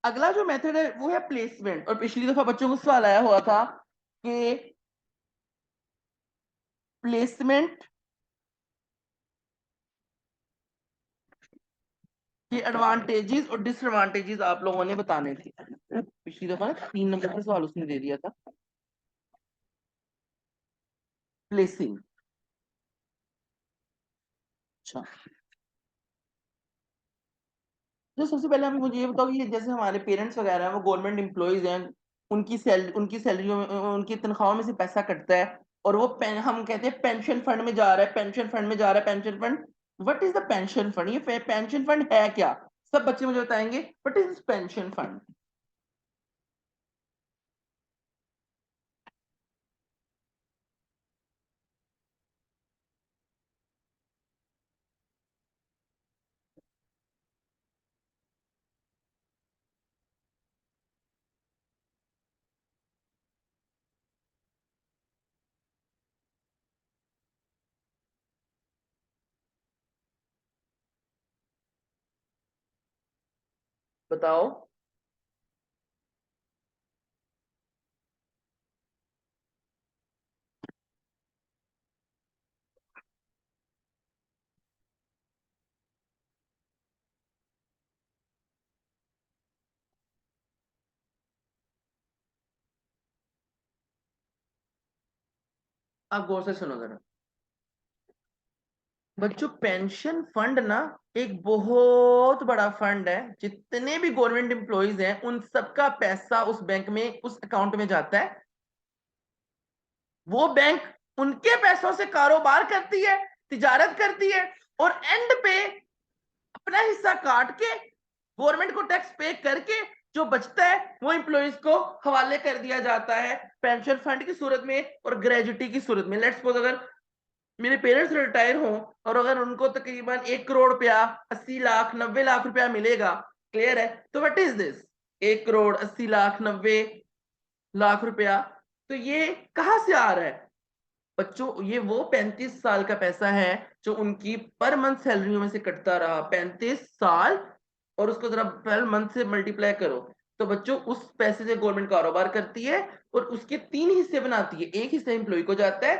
अगला जो मेथड है वो है प्लेसमेंट। और पिछली दफा बच्चों को सवाल आया हुआ था कि प्लेसमेंट के एडवांटेजेस और डिसएडवांटेजेस आप लोगों ने बताने थे। पिछली दफा ना 3 नंबर का सवाल उसने दे दिया था, प्लेसिंग। अच्छा, तो सबसे पहले हमें मुझे ये बताओ कि जैसे हमारे पेरेंट्स वगैरह हैं वो गवर्नमेंट एम्प्लॉइज हैं, उनकी सैलरियों में, उनकी तनख्वाहों में से पैसा कटता है और वो हम कहते हैं पेंशन फंड में जा रहा है, पेंशन फंड में जा रहा है, pension fund. What is the pension fund? ये पेंशन फंड है क्या? सब बच्चे मुझे बताएंगे व्हाट इज पेंशन फंड। बताओ। आप गौर से सुनो जरा बच्चों, पेंशन फंड ना एक बहुत बड़ा फंड है। जितने भी गवर्नमेंट एम्प्लॉइज हैं उन सबका पैसा उस बैंक में, उस अकाउंट में जाता है। वो बैंक उनके पैसों से कारोबार करती है, तिजारत करती है, और एंड पे अपना हिस्सा काट के गवर्नमेंट को टैक्स पे करके जो बचता है वो एम्प्लॉइज को हवाले कर दिया जाता है पेंशन फंड की सूरत में और ग्रेजुटी की सूरत में। लेट्स सपोज अगर मेरे पेरेंट्स रिटायर हों और अगर उनको तकरीबन 1 करोड़ रुपया, 80 लाख, 90 लाख रुपया मिलेगा, क्लियर है? तो what is this? 1 crore 80 lakh 90 lakh रुपया, तो ये कहां से आ रहा है बच्चों? ये वो 35 साल का पैसा है जो उनकी पर मंथ सैलरी में से कटता रहा, 35 साल। और उसको जरा पर मंथ से मल्टीप्लाई करो, तो बच्चों उस पैसे से गवर्नमेंट कारोबार करती है और उसके 3 हिस्से बनाती है। एक हिस्सा एम्प्लॉय को जाता है,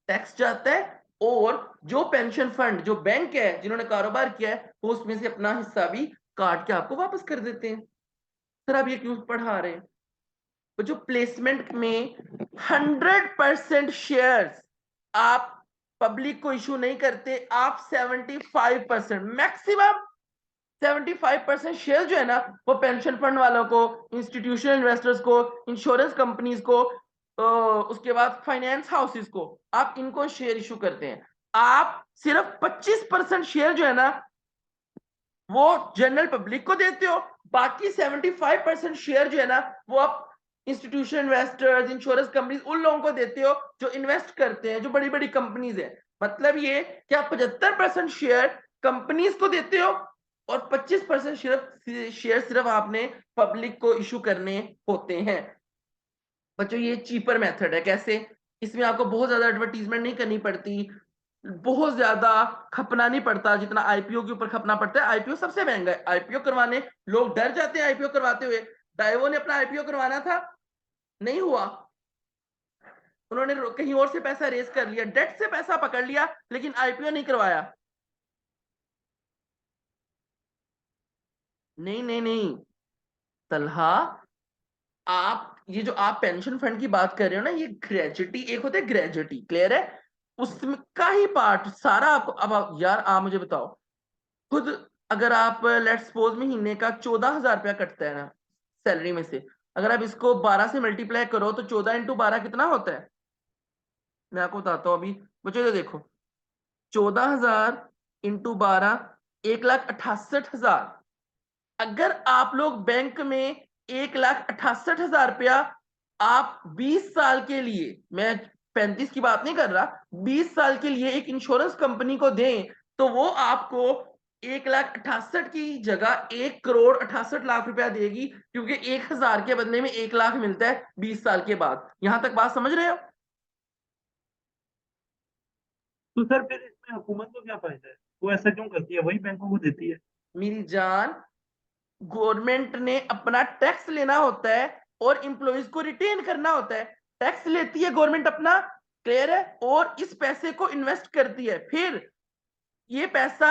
टैक्स जाता है, और जो पेंशन फंड, जो बैंक है जिन्होंने कारोबार किया है, वो उसमें से अपना हिस्सा भी काट के आपको वापस कर देते हैं। सर आप ये क्यों पढ़ा रहे हैं? तो जो प्लेसमेंट में 100% शेयर्स आप पब्लिक को इशू नहीं करते, आप 75% मैक्सिमम 75% शेयर जो है ना वो पेंशन फंड वालों को, इंस्टीट्यूशनल इन्वेस्टर्स को, इंश्योरेंस कंपनीज को, उसके बाद फाइनेंस हाउसेस को, आप इनको शेयर इशू करते हैं। आप सिर्फ 25% शेयर जो है ना वो जनरल पब्लिक को देते हो। बाकी 75% शेयर जो है ना वो आप इंस्टीट्यूशनल इन्वेस्टर्स, इंश्योरेंस कंपनीज, उन लोगों को देते हो जो इन्वेस्ट करते हैं, जो बड़ी बड़ी कंपनीज है। मतलब ये कि आप 75% शेयर कंपनीज को देते हो और 25% शेयर सिर्फ आपने पब्लिक को इशू करने होते हैं। बच्चों ये चीपर मेथड है। कैसे? इसमें आपको बहुत ज्यादा एडवर्टीजमेंट नहीं करनी पड़ती, बहुत ज्यादा खपना नहीं पड़ता जितना आईपीओ के ऊपर खपना पड़ता है। आईपीओ सबसे महंगा है, आईपीओ करवाने लोग डर जाते हैं। आईपीओ करवाते हुए डाइवो ने अपना आईपीओ करवाना था, नहीं हुआ। उन्होंने कहीं और से पैसा रेज कर लिया, डेट से पैसा पकड़ लिया, लेकिन आईपीओ नहीं करवाया। नहीं नहीं नहीं तलहा, आप ये जो आप पेंशन फंड की बात कर रहे हो ना, ये ग्रेजुटी एक होता है, ग्रेजुटी, क्लियर है? उसमें का ही पार्ट सारा आपको, अब यार आप मुझे बताओ, खुद अगर आप लेट्स सपोज महीने का 14,000 रुपया कटता है ना सैलरी में से, अगर आप इसको 12 से मल्टीप्लाई करो तो 14 × 12 कितना होता है? मैं आपको बताता हूँ अभी बच्चों, ये देखो 14,000 × 12, 1,68,000। अगर आप लोग बैंक में 1,68,000 रुपया आप 20 साल के लिए, मैं 35 की बात नहीं कर रहा, 20 साल के लिए एक इंश्योरेंस कंपनी को दें, तो वो आपको 1,68,000 की जगह 1,68,00,000 रुपया देगी, क्योंकि 1,000 के बदले में 1,00,000 मिलता है 20 साल के बाद। यहां तक बात समझ रहे हो? तो सर फिर इसमें हुकूमत को क्या फायदा है? वो ऐसा क्यों करती है? वही बैंकों को देती है। मेरी जान, गवर्नमेंट ने अपना टैक्स लेना होता है और इंप्लॉइज को रिटेन करना होता है। टैक्स लेती है गवर्नमेंट अपना, क्लियर है, और इस पैसे को इन्वेस्ट करती है। फिर ये पैसा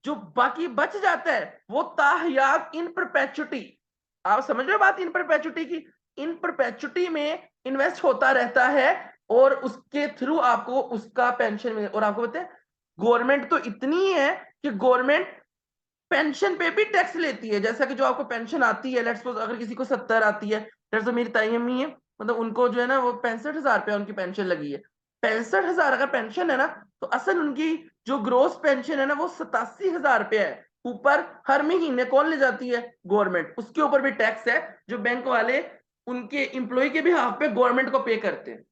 जो बाकी बच जाता है वो ताहयात इन परपेचुटी, आप समझ रहे हो बात, इन परपेचुटी की, इन परपेचुटी में इन्वेस्ट होता रहता है और उसके थ्रू आपको उसका पेंशन मिले। और आपको पता है गवर्नमेंट तो इतनी है कि गवर्नमेंट पेंशन पे भी टैक्स लेती है। जैसा कि जो आपको पेंशन आती है, लेट्स सपोज अगर किसी को 70 आती है, लेट्स मेरी ताई अम्मी है, मतलब उनको जो है ना वो 65,000 रुपया उनकी पेंशन लगी है। 65,000 अगर पेंशन है ना, तो असल उनकी जो ग्रोस पेंशन है ना वो 87,000 रुपया है। ऊपर हर महीने कौन ले जाती है? गवर्नमेंट। उसके ऊपर भी टैक्स है जो बैंक वाले उनके इंप्लॉय के बिहाफ पे गवर्नमेंट को पे करते हैं।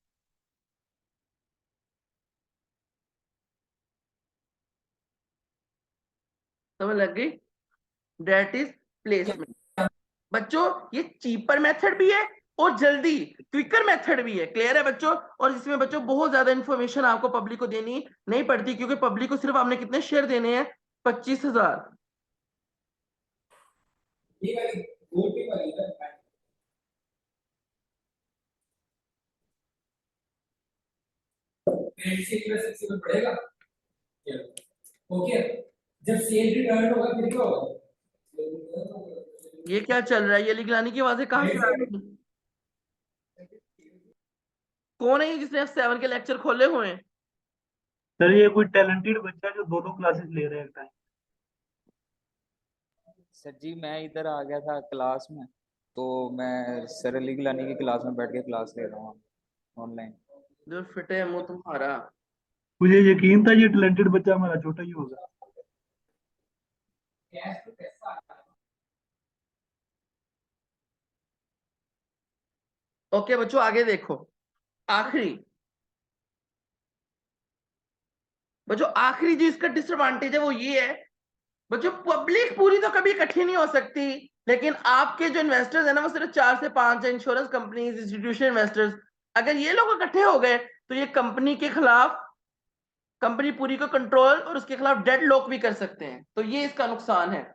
समझ लग गई? That is placement. बच्चों ये चीपर मेथड भी है और जल्दी क्विकर मेथड भी है, क्लियर है बच्चों? और इसमें बच्चों बहुत ज्यादा इंफॉर्मेशन आपको पब्लिक को देनी नहीं पड़ती, क्योंकि पब्लिक को सिर्फ आपने कितने शेयर देने हैं? 25,000। ओके, जब सेल रिटर्न होगा फिर क्या होगा? ये क्या चल रहा है? ये लिखलानी की आवाजें कहाँ से आ रही हैं? कौन है ये जिसने F7 के लेक्चर खोले हुए हैं? सर ये कोई टैलेंटेड बच्चा है जो 2-2 क्लासेस ले रहा है एक टाइम। सर जी मैं इधर आ गया था क्लास में, तो मैं सर अली गिलानी की क्लास में बैठ के क्लास ले रहा हूँ ऑनलाइन। जो फिटे है मुंह तुम्हारा। मुझे यकीन था ये टैलेंटेड बच्चा हमारा छोटा ही होगा। ओके बच्चों आगे देखो, आखिरी बच्चों आखिरी जो इसका डिसएडवांटेज है वो ये है बच्चों, पब्लिक पूरी तो कभी इकट्ठी नहीं हो सकती, लेकिन आपके जो इन्वेस्टर्स है ना वो सिर्फ 4 से 5 है, इंश्योरेंस कंपनीज, इंस्टीट्यूशनल इन्वेस्टर्स। अगर ये लोग इकट्ठे हो गए तो ये कंपनी के खिलाफ, कंपनी पूरी को कंट्रोल और उसके खिलाफ डेड लॉक भी कर सकते हैं, तो ये इसका नुकसान है।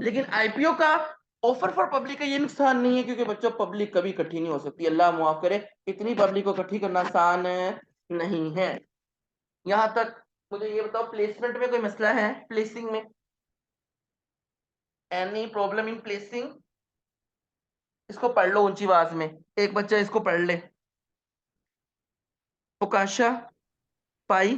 लेकिन आईपीओ का ऑफर फॉर पब्लिक का ये नुकसान नहीं है, क्योंकि बच्चों पब्लिक कभी इकट्ठी नहीं हो सकती, अल्लाह मुआफ करे, इतनी पब्लिक को इकट्ठी करना आसान नहीं है। यहां तक मुझे ये बताओ, प्लेसमेंट में कोई मसला है? प्लेसिंग में एनी प्रॉब्लम इन प्लेसिंग? इसको पढ़ लो ऊंची आवाज में, एक बच्चा इसको पढ़ ले। ओकाशा पाई।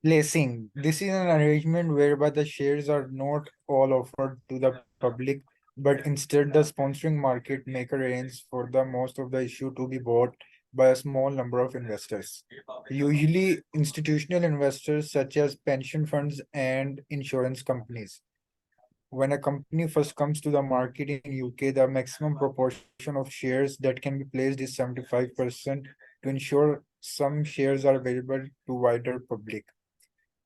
Placing. This is an arrangement whereby the shares are not all offered to the public, but instead the sponsoring market maker arranges for the most of the issue to be bought by a small number of investors. Usually institutional investors such as pension funds and insurance companies. When a company first comes to the market in UK, the maximum proportion of shares that can be placed is 75% to ensure some shares are available to wider public.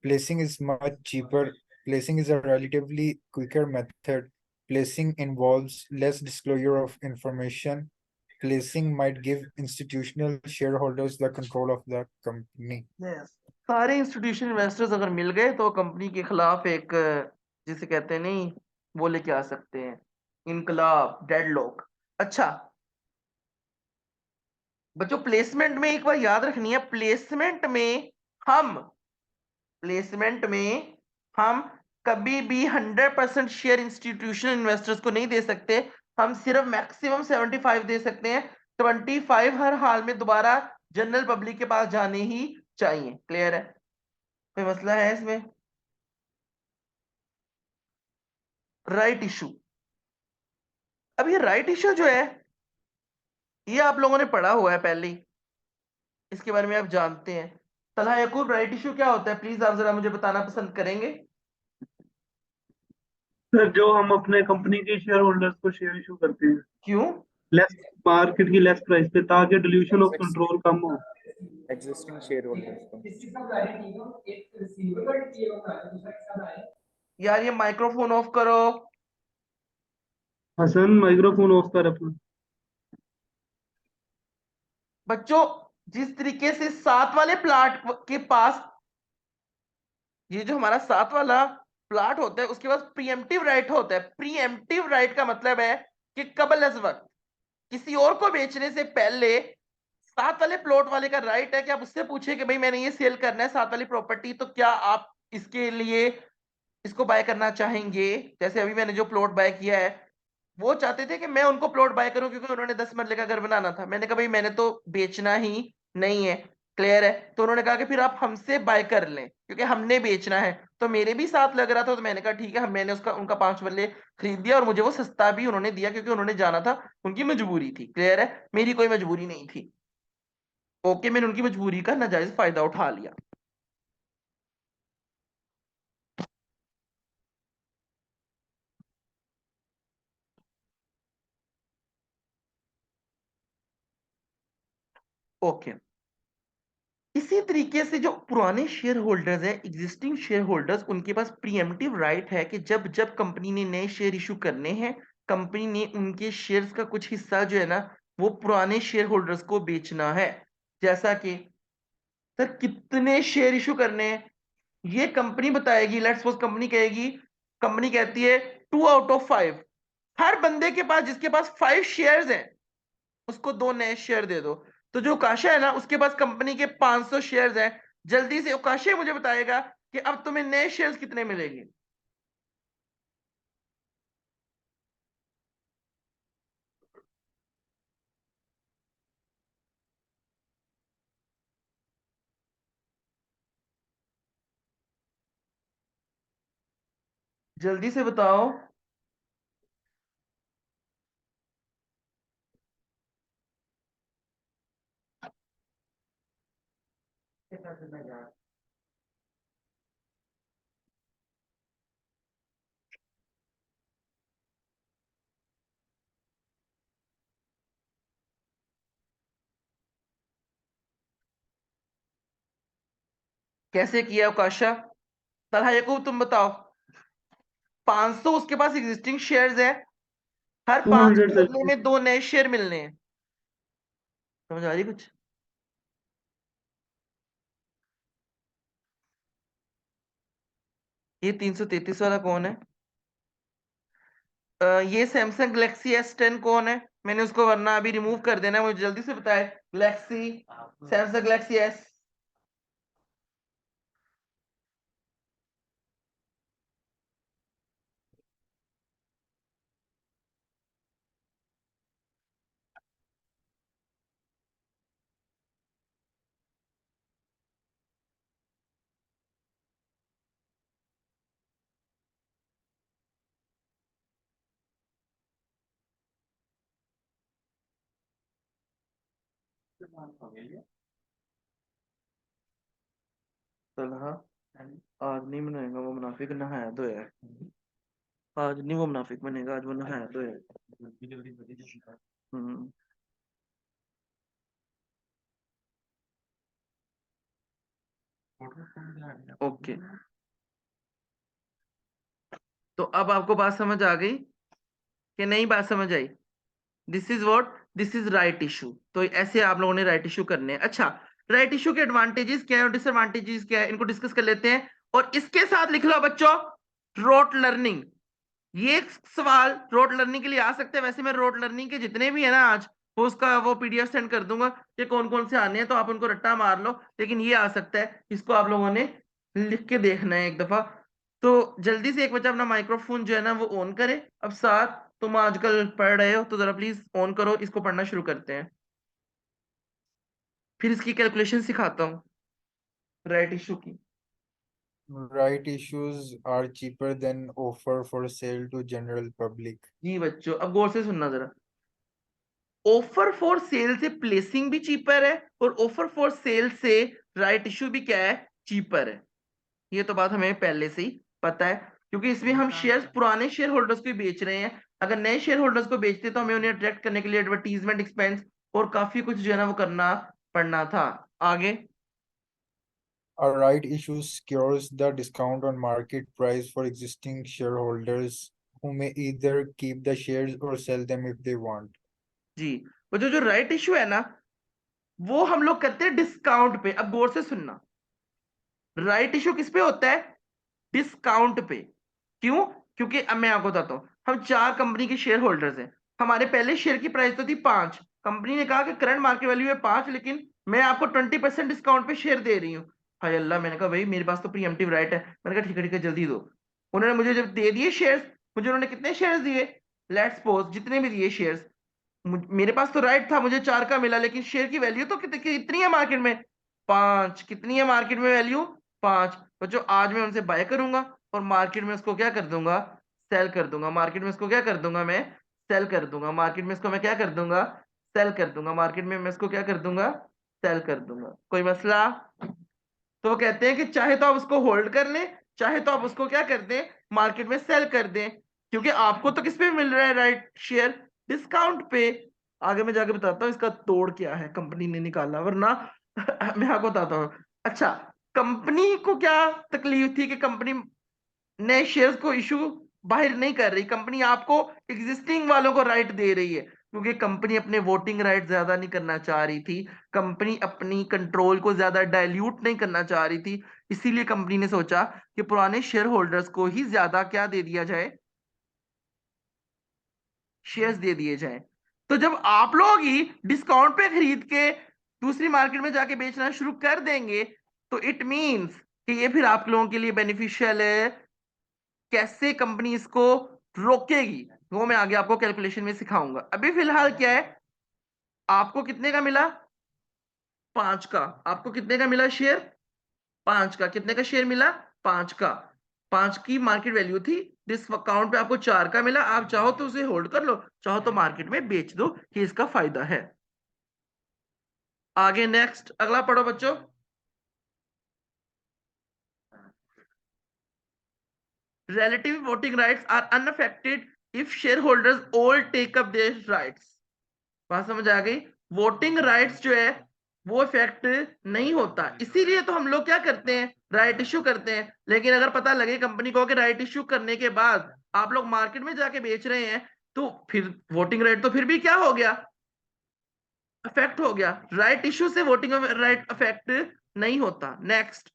Placing is much cheaper. Placing is a relatively quicker method. Placing involves less disclosure of information. Placing might give institutional shareholders the control of the company. yes. सारे institution investors अगर मिल गए तो company के खिलाफ एक, जिसे कहते हैं नहीं, वो लेके आ सकते हैं, इनकलाब, डेडलॉक। अच्छा बच्चों प्लेसमेंट में एक बार याद रखनी है, प्लेसमेंट में हम कभी भी 100% शेयर इंस्टीट्यूशनल इन्वेस्टर्स को नहीं दे सकते, हम सिर्फ मैक्सिमम 75 दे सकते हैं। 25 हर हाल में दोबारा जनरल पब्लिक के पास जाने ही चाहिए। क्लियर है? कोई मसला है इसमें? राइट इशू, अब ये राइट इशू जो है ये आप लोगों ने पढ़ा हुआ है पहले ही, इसके बारे में आप जानते हैं। तलहा याकूब, राइट इशू क्या होता है? प्लीज आप जरा मुझे बताना पसंद करेंगे। सर जो हम अपने कंपनी के शेयर होल्डर्स को शेयर इशू करते हैं क्यों? लेस मार्केट की लेस प्राइस पे, ताकि डिल्यूशन ऑफ कंट्रोल कम हो। एग्जिस्टिंग शेयर होल्डर्स को। यार ये माइक्रोफोन ऑफ करो। हसन माइक्रोफोन ऑफ कर अपना। बच्चों जिस तरीके से 7 वाले प्लाट के पास, ये जो हमारा 7 वाला प्लाट होता है उसके पास प्रीएम्प्टिव राइट होता है। प्रीएम्प्टिव राइट का मतलब है कि कबल अज वक्त किसी और को बेचने से पहले 7 वाले प्लॉट वाले का राइट है कि आप उससे पूछे कि भाई मैंने ये सेल करना है 7 वाली प्रॉपर्टी, तो क्या आप इसके लिए इसको बाय करना चाहेंगे? जैसे अभी मैंने जो प्लॉट बाय किया है, वो चाहते थे कि मैं उनको प्लॉट बाय करूं क्योंकि उन्होंने 10 मरले का घर बनाना था। मैंने कहा भाई मैंने तो बेचना ही नहीं है। क्लियर है? तो उन्होंने कहा कि फिर आप हमसे बाय कर लें क्योंकि हमने बेचना है। तो मेरे भी साथ लग रहा था, तो मैंने कहा ठीक है, मैंने उसका उनका 5 मरले खरीद दिया और मुझे वो सस्ता भी उन्होंने दिया क्योंकि उन्होंने जाना था, उनकी मजबूरी थी। क्लियर है? मेरी कोई मजबूरी नहीं थी। ओके, मैंने उनकी मजबूरी का नाजायज फायदा उठा लिया। ओके, इसी तरीके से जो पुराने शेयर होल्डर्स हैं, एग्जिस्टिंग शेयर होल्डर्स, उनके पास प्रीएम्प्टिव राइट है कि जब जब कंपनी ने नए शेयर इशू करने हैं, कंपनी ने उनके शेयर्स का कुछ हिस्सा जो है ना वो पुराने शेयर होल्डर्स को बेचना है। जैसा कि सर कितने शेयर इशू करने हैं ये कंपनी बताएगी। लेट्स सपोज कंपनी कहेगी, कंपनी कहती है 2 आउट ऑफ 5, हर बंदे के पास जिसके पास 5 शेयर्स हैं उसको 2 नए शेयर दे दो। तो जो उकाशा है ना उसके पास कंपनी के 500 शेयर्स हैं। जल्दी से उकाशा मुझे बताएगा कि अब तुम्हें नए शेयर्स कितने मिलेंगे? जल्दी से बताओ। कैसे किया उकाशा? तलहा याकूब तुम बताओ। 500 उसके पास एग्जिस्टिंग शेयर्स है, हर 5 के 200 बदले में 2 नए शेयर मिलने हैं। समझ आ रही कुछ? ये 333 वाला कौन है? ये सैमसंग गैलेक्सी S10 कौन है? मैंने उसको वरना अभी रिमूव कर देना है, मुझे जल्दी से बताए। Galaxy, Samsung Galaxy S। Talha आज नहीं बनाएगा, वो मुनाफिक नहाया तो है। आज नहीं वो मुनाफिक बनेगा, आज वो नहाया तो है। हम्म। ओके, तो अब आपको बात समझ आ गई कि नहीं? बात समझ आई? This is what, this is right issue. तो ऐसे आप लोगों ने राइट इशू करने हैं। अच्छा, राइट इशू के एडवांटेजेस क्या है और डिसएडवांटेजेस क्या है, इनको डिस्कस कर लेते हैं। और इसके साथ लिख लो बच्चों, रोट लर्निंग। ये सवाल रोट लर्निंग के लिए आ सकते हैं। वैसे मैं रोट लर्निंग के जितने भी है ना आज वो उसका वो पीडीएफ सेंड कर दूंगा कि कौन कौन से आने हैं, तो आप उनको रट्टा मार लो, लेकिन ये आ सकता है, इसको आप लोगों ने लिख के देखना है एक दफा। तो जल्दी से एक बच्चा अपना माइक्रोफोन जो है ना वो ऑन करे। अब साथ तुम आजकल पढ़ रहे हो तो जरा प्लीज ऑन करो, इसको पढ़ना शुरू करते हैं, फिर इसकी कैलकुलेशन सिखाता हूँ राइट इशू की। Right issues are cheaper than offer for sale to general public. जी बच्चों, अब गौर से सुनना जरा। ऑफर फॉर सेल से प्लेसिंग भी चीपर है, और ऑफर फॉर सेल से राइट इशू भी क्या है, चीपर है। ये तो बात हमें पहले से ही पता है, क्योंकि इसमें हम शेयर्स पुराने शेयर होल्डर्स को ही बेच रहे हैं। अगर नए शेयर होल्डर्स को बेचते तो हमें उन्हें अट्रैक्ट करने के लिए एडवर्टीजमेंट एक्सपेंस और काफी कुछ जो है ना वो करना पड़ना था। आगे, A right issue secures the discount on market price for existing shareholders who may either keep the shares or sell them if they want. जी वो जो राइट इशू है ना वो हम लोग करते हैं डिस्काउंट पे। अब गौर से सुनना, राइट इशू किस पे होता है, डिस्काउंट पे। क्यों? क्योंकि अब मैं आपको बताता हूं, हम 4 कंपनी के शेयर होल्डर्स हैं। हमारे पहले शेयर की प्राइस तो थी 5, कंपनी ने कहा कि करंट मार्केट वैल्यू है 5, लेकिन मैं आपको 20% डिस्काउंट पे शेयर दे रही हूँ। हाय अल्लाह, मैंने कहा भाई मेरे पास तो प्रीएम्प्टिव राइट है। मैंने कहा ठीक है जल्दी दो। उन्होंने मुझे जब दे दिए शेयर्स, मुझे उन्होंने कितने शेयर्स दिए, लेट्स सपोज जितने भी दिए शेयर्स, मेरे पास तो राइट था, मुझे 4 का मिला, लेकिन शेयर की वैल्यू तो कितनी है मार्केट में, 5। कितनी है मार्केट में वैल्यू, 5। बच्चों आज मैं उनसे बाय करूंगा और मार्केट में उसको क्या कर दूंगा, सेल कर दूंगा। मार्केट में इसको क्या कर दूंगा, मैं सेल कर दूंगा। मार्केट में इसको मैं क्या कर दूंगा, सेल कर दूंगा। मार्केट में मैं इसको क्या कर दूंगा, सेल कर दूंगा। कोई मसला? तो वो कहते हैं कि चाहे तो आप उसको होल्ड कर लें, चाहे तो आप उसको क्या कर दें, मार्केट में सेल कर दें, क्योंकि आपको तो किस पे मिल रहा है राइट शेयर, डिस्काउंट पे। आगे मैं जाके बताता हूँ इसका तोड़ क्या है, कंपनी ने निकाला, वरना मैं आपको बताता हूँ। अच्छा, कंपनी को क्या तकलीफ थी कि कंपनी नए शेयर्स को इशू बाहर नहीं कर रही, कंपनी आपको एग्जिस्टिंग वालों को राइट दे रही है, क्योंकि कंपनी अपने वोटिंग राइट ज्यादा नहीं करना चाह रही थी, कंपनी अपनी कंट्रोल को ज्यादा डाइल्यूट नहीं करना चाह रही थी। इसीलिए कंपनी ने सोचा कि पुराने शेयर होल्डर्स को ही ज्यादा क्या दे दिया जाए, शेयर्स दे दिए जाए। तो जब आप लोग ही डिस्काउंट पे खरीद के दूसरी मार्केट में जाके बेचना शुरू कर देंगे, तो इट मींस कि ये फिर आप लोगों के लिए बेनिफिशियल है। कैसे कंपनी इसको रोकेगी वो मैं आगे आपको कैलकुलेशन में सिखाऊंगा। अभी फिलहाल क्या है, आपको कितने का मिला, 5 का। आपको कितने का मिला शेयर, 5 का। कितने का शेयर मिला, 5 का। 5 की मार्केट वैल्यू थी, जिस अकाउंट पे आपको 4 का मिला, आप चाहो तो उसे होल्ड कर लो, चाहो तो मार्केट में बेच दो, कि इसका फायदा है। आगे नेक्स्ट, अगला पढ़ो बच्चों। Relative voting rights are unaffected if shareholders all take up their rights। बात समझ आ गई? वोटिंग राइट्स जो है वो इफेक्ट नहीं होता, इसीलिए तो हम लोग क्या करते हैं, राइट इश्यू करते हैं। लेकिन अगर पता लगे कंपनी को कि राइट इश्यू करने के बाद आप लोग मार्केट में जाके बेच रहे हैं, तो फिर वोटिंग राइट तो फिर भी क्या हो गया, अफेक्ट हो गया। राइट इश्यू से वोटिंग राइट अफेक्ट नहीं होता। नेक्स्ट,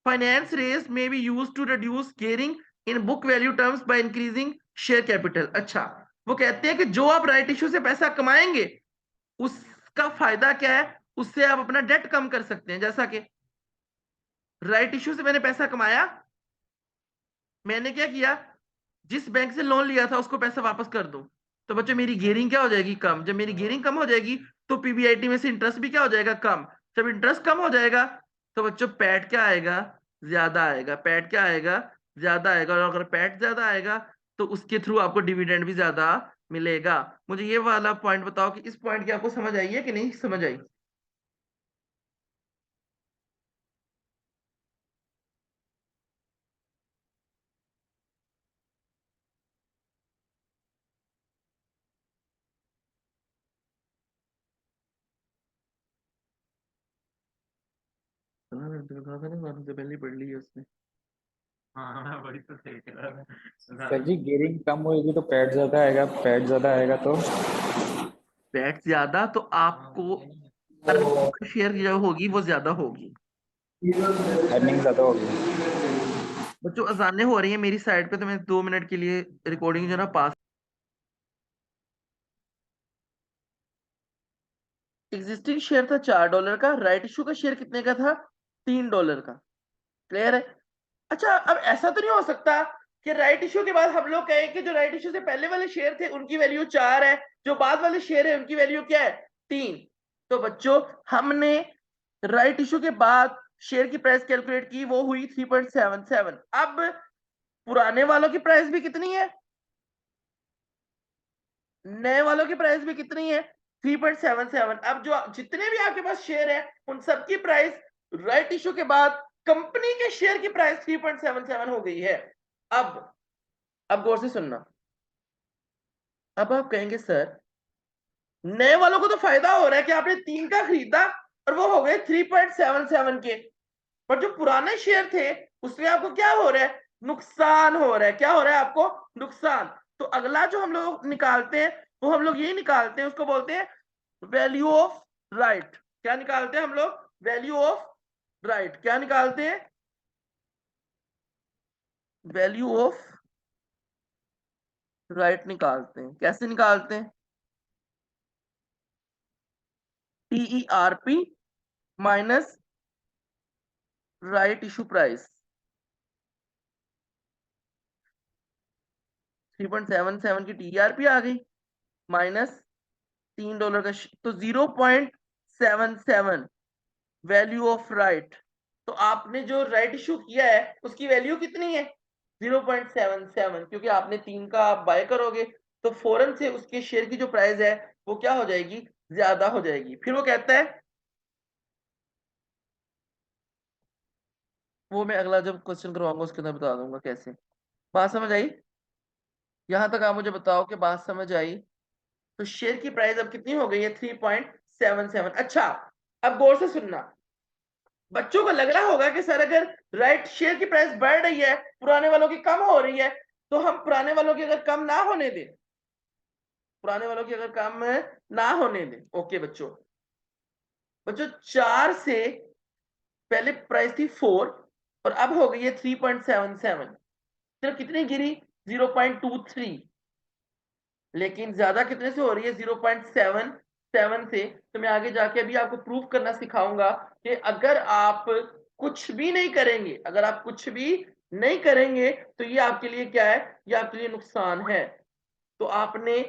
फाइनेंस रेज में be use to reduce gearing in book value terms by increasing share capital. अच्छा, वो कहते हैं कि जो आप राइट इश्यू से पैसा कमाएंगे उसका फायदा क्या है, उससे आप अपना डेट कम कर सकते हैं। जैसा कि राइट इश्यू से मैंने पैसा कमाया, मैंने क्या किया, जिस बैंक से लोन लिया था उसको पैसा वापस कर दूं, तो बच्चों मेरी गियरिंग क्या हो जाएगी, कम। जब मेरी गियरिंग कम हो जाएगी तो पीबीआईटी में से इंटरेस्ट भी क्या हो जाएगा, कम। जब इंटरेस्ट कम हो जाएगा तो बच्चों पैट क्या आएगा, ज्यादा आएगा। पैट क्या आएगा, ज्यादा आएगा। और अगर पैट ज्यादा आएगा तो उसके थ्रू आपको डिविडेंड भी ज्यादा मिलेगा। मुझे ये वाला पॉइंट बताओ कि इस पॉइंट की आपको समझ आई है कि नहीं समझ आई? पहले पढ़ ली है उसने। सर जी गियरिंग कम होगी तो पैड ज्यादा आएगा, पैड ज्यादा आएगा तो पैट ज्यादा तो आपको शेयर जो होगी वो ज्यादा होगी। अर्निंग ज्यादा होगी। बच्चों अजानें हो रही है मेरी साइड पे, तो मैं 2 मिनट के लिए रिकॉर्डिंग जो है ना पास एग्जिस्टिंग शेयर था $4 का, राइट इशू का शेयर कितने का था? $3 का। क्लियर है? अच्छा, अब ऐसा तो नहीं हो सकता कि राइट इशू के बाद हम लोग कहें कि जो राइट इशू से पहले वाले शेयर थे उनकी वैल्यू 4 है, जो बाद वाले शेयर है उनकी वैल्यू क्या है? 3। तो बच्चों हमने राइट इशू के बाद शेयर की प्राइस कैलकुलेट की, वो हुई 3.77। अब पुराने वालों की प्राइस भी कितनी है, नए वालों की प्राइस भी कितनी है? 3.77। अब जो जितने भी आपके पास शेयर है उन सबकी प्राइस राइट इशू के बाद कंपनी के शेयर की प्राइस 3.77 हो गई है। अब गौर से सुनना, अब आप कहेंगे सर नए वालों को तो फायदा हो रहा है कि आपने 3 का खरीदा और वो हो गए 3.77 के, पर जो पुराने शेयर थे उसमें आपको क्या हो रहा है? नुकसान हो रहा है। क्या हो रहा है आपको? नुकसान। तो अगला जो हम लोग निकालते हैं वो हम लोग यही निकालते हैं, उसको बोलते हैं वैल्यू ऑफ राइट। क्या निकालते हैं हम लोग? Value of right. क्या निकालते हैं? वैल्यू ऑफ राइट निकालते हैं। कैसे निकालते हैं? TERP minus right issue price. 3.77 की TERP आ गई माइनस $3 का तो 0.77 वैल्यू ऑफ राइट। तो आपने जो राइट इशू किया है उसकी वैल्यू कितनी है? 0.77। क्योंकि आपने 3 का आप बाय करोगे तो फौरन से उसके शेयर की जो प्राइस है वो क्या हो जाएगी? ज्यादा हो जाएगी। फिर वो कहता है, वो मैं अगला जब क्वेश्चन करवाऊंगा उसके अंदर बता दूंगा कैसे। बात समझ आई? यहां तक आप मुझे बताओ कि बात समझ आई? तो शेयर की प्राइस अब कितनी हो गई है? 3.77। अच्छा, अब गौर से सुनना, बच्चों को लग रहा होगा कि सर अगर राइट शेयर की प्राइस बढ़ रही है पुराने वालों की कम हो रही है तो हम पुराने वालों की अगर कम ना होने दें, पुराने वालों की अगर कम ना होने दें। ओके बच्चों, 4 से पहले प्राइस थी 4 और अब हो गई है 3.77। सिर्फ कितनी गिरी? 0.23। लेकिन ज्यादा कितने से हो रही है? 0.77 से। तो मैं आगे जाके अभी आपको प्रूफ करना सिखाऊंगा कि अगर आप कुछ भी नहीं करेंगे, अगर आप कुछ भी नहीं करेंगे तो ये आपके लिए क्या है? ये आपके लिए नुकसान है। तो आपने,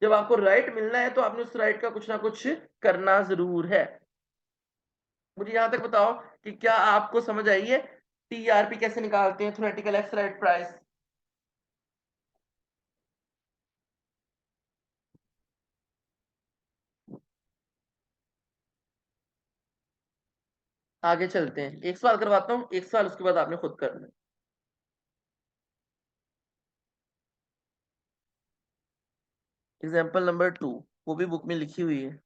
जब आपको राइट मिलना है तो आपने उस राइट का कुछ ना कुछ करना जरूर है। मुझे यहां तक बताओ कि क्या आपको समझ आई है TERP कैसे निकालते हैं? Theoretical x right price. आगे चलते हैं, एक सवाल करवाता हूँ, एक सवाल उसके बाद आपने खुद करना है। एग्जाम्पल नंबर 2, वो भी बुक में लिखी हुई है।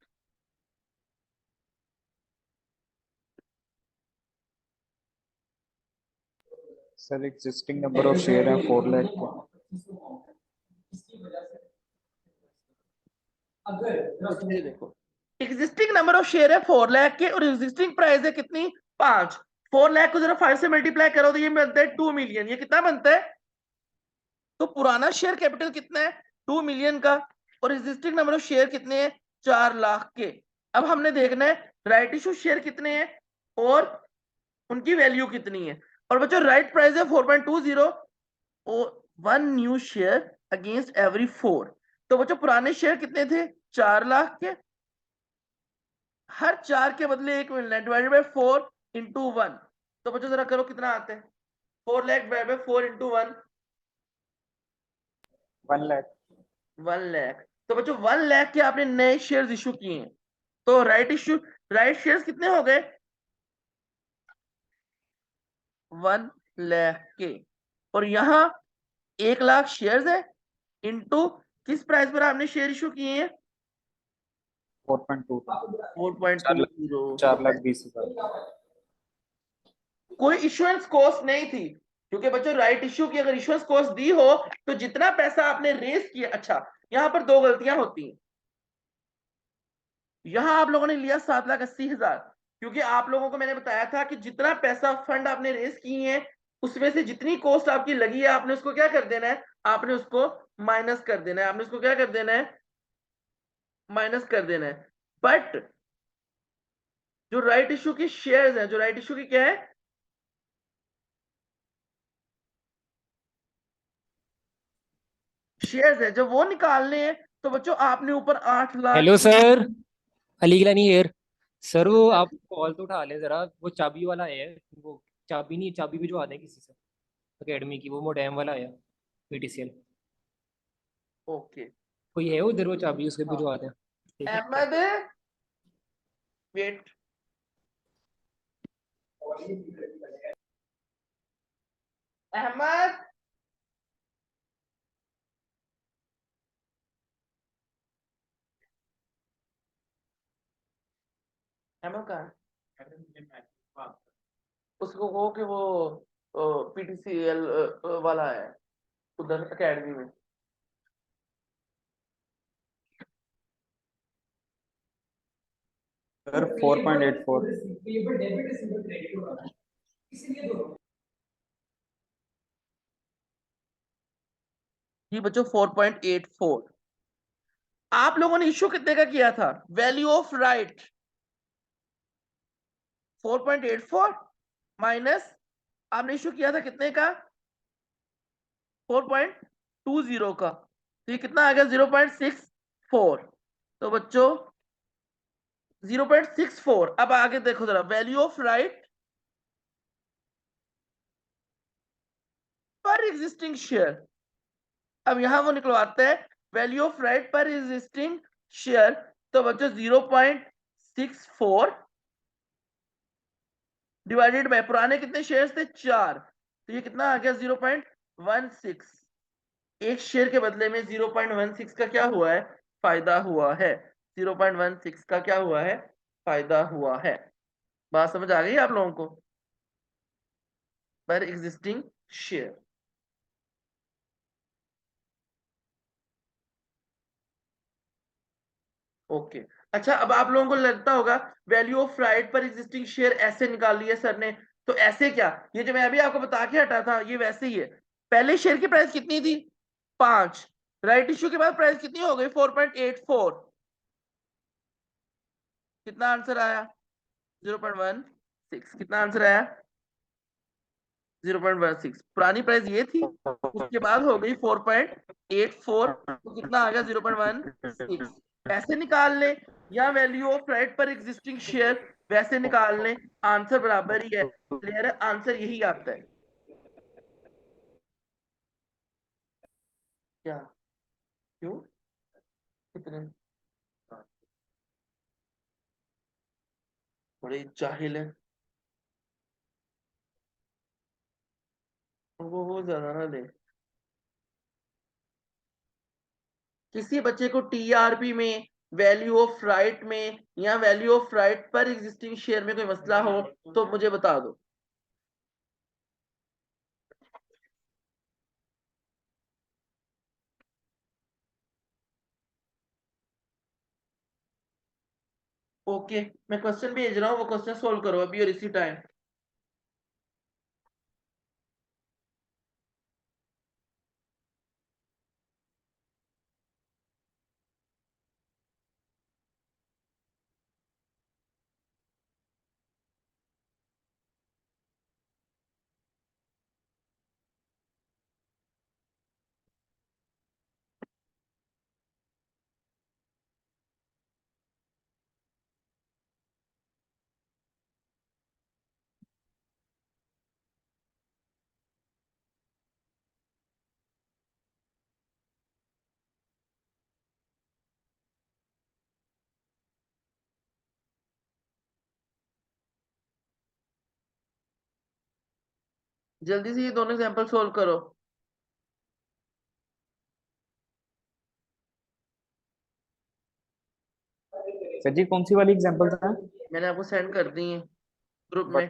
Sir existing number of share है 4 लाख के। ये देखो, एग्जिस्टिंग नंबर ऑफ शेयर है 4 लाख के और एग्जिस्टिंग प्राइस है कितनी? 5। 4 लाख को जरा 5 से मल्टीप्लाई करो तो ये बनता है 2 मिलियन। ये कितना बनता है? तो पुराना शेयर कैपिटल कितना है? 2 मिलियन का। और एग्जिस्टिंग नंबर ऑफ शेयर कितने हैं? 4 लाख के। अब हमने देखना है राइट इशू शेयर कितने हैं और उनकी वैल्यू कितनी है। और बच्चों राइट प्राइस है 4.20 और 1 न्यू शेयर अगेंस्ट एवरी 4। तो बच्चों पुराने शेयर कितने थे? 4 लाख के। हर 4 के बदले 1 मिलना है, डिवाइडेड बाय 4 इंटू 1। तो बच्चों जरा करो कितना आता है? 4 lakh divided by 4 into 1, 1 lakh. 1 lakh. तो बच्चों 1 लाख के आपने नए शेयर्स इशू किए हैं। तो राइट शेयर्स कितने हो गए? 1 लाख के। और यहाँ 1 लाख शेयर्स है इंटू किस प्राइस पर आपने शेयर इशू किए हैं? 4.2 4.20। 4,20,000। कोई इश्यूएंस कॉस्ट नहीं थी, क्योंकि बच्चों राइट इश्यू की अगर इश्यूएंस कॉस्ट दी हो तो जितना पैसा आपने रेस किया। अच्छा, यहां पर 2 गलतियां होती हैं। यहां आप लोगों ने लिया 7,80,000, क्योंकि आप लोगों को मैंने बताया था कि जितना पैसा फंड आपने रेस किए हैं उसमें से जितनी कॉस्ट आपकी लगी है आपने उसको क्या कर देना है? आपने उसको माइनस कर देना है। आपने उसको क्या कर देना है? माइनस कर देना है। बट जो राइट इश्यू की शेयर्स है, जो राइट इश्यू की क्या है, शेयर्स है, जब वो निकालने हैं तो बच्चों आपने ऊपर 8 lakh. Hello sir, Ali Gilani here. Sir वो आप कॉल तो उठा ले जरा, वो चाबी वाला है, वो चाबी नहीं, चाबी भी जो आते हैं किसी से एकेडमी की, वो मोडेम वाला है, पीटीसीएल। ओके, कोई है उधर वो चाबी उसके भी हाँ। जो आते हैं, ठीक है। अहमद, वेट, अहमद, अहमद कहाँ है? उसको कहो कि वो पीटीसीएल वाला है उधर एकेडमी में। सर 4.84। जी बच्चों 4.84। आप लोगों ने इश्यू कितने का किया था? वैल्यू ऑफ राइट 4.84 माइनस आपने इश्यू किया था कितने का? 4.20 का। तो ये कितना आ गया? 0.64। तो बच्चों 0.64। अब आगे देखो जरा, वैल्यू ऑफ राइट पर एग्जिस्टिंग शेयर। अब यहां वो निकलवाते हैं वैल्यू ऑफ राइट पर एग्जिस्टिंग शेयर। तो बच्चों 0.64 डिवाइडेड बाय पुराने कितने शेयर्स थे? 4। तो ये कितना आ गया? 0.16। एक शेयर के बदले में 0.16 का क्या हुआ है? फायदा हुआ है। 0.16 का क्या हुआ है? फायदा हुआ है। बात समझ आ गई आप लोगों को? पर एग्जिस्टिंग शेयर। ओके। अच्छा, अब आप लोगों को लगता होगा वैल्यू ऑफ राइट पर एग्जिस्टिंग शेयर ऐसे निकाल लिया सर ने, तो ऐसे क्या? ये जो मैं अभी आपको बता के हटा था ये वैसे ही है। पहले शेयर की प्राइस कितनी थी? 5। राइट इश्यू के बाद प्राइस कितनी हो गई? 4.84। कितना आंसर आया? 0.16। कितना आंसर आया? 0.16। पुरानी प्राइस ये थी, उसके बाद हो गई 4.84, तो कितना आ गया? 0.16। ऐसे निकाल लें या वैल्यू ऑफ राइट पर एग्जिस्टिंग शेयर वैसे निकाल लें, आंसर बराबर ही है। क्लियर है? आंसर यही आता है। क्या? क्यों? कितने? बड़े जाहिल है वो ज्यादा ना ले। किसी बच्चे को टीआरपी में, वैल्यू ऑफ राइट में या वैल्यू ऑफ राइट पर एग्जिस्टिंग शेयर में कोई मसला हो तो मुझे बता दो। ओके, मैं क्वेश्चन भेज रहा हूँ, वो क्वेश्चन सोल्व करो अभी और इसी टाइम। जल्दी से ये दोनों एग्जांपल सोल्व करो। सर जी कौन सी वाली एग्जांपल था? मैंने आपको सेंड कर दी है ग्रुप बट में।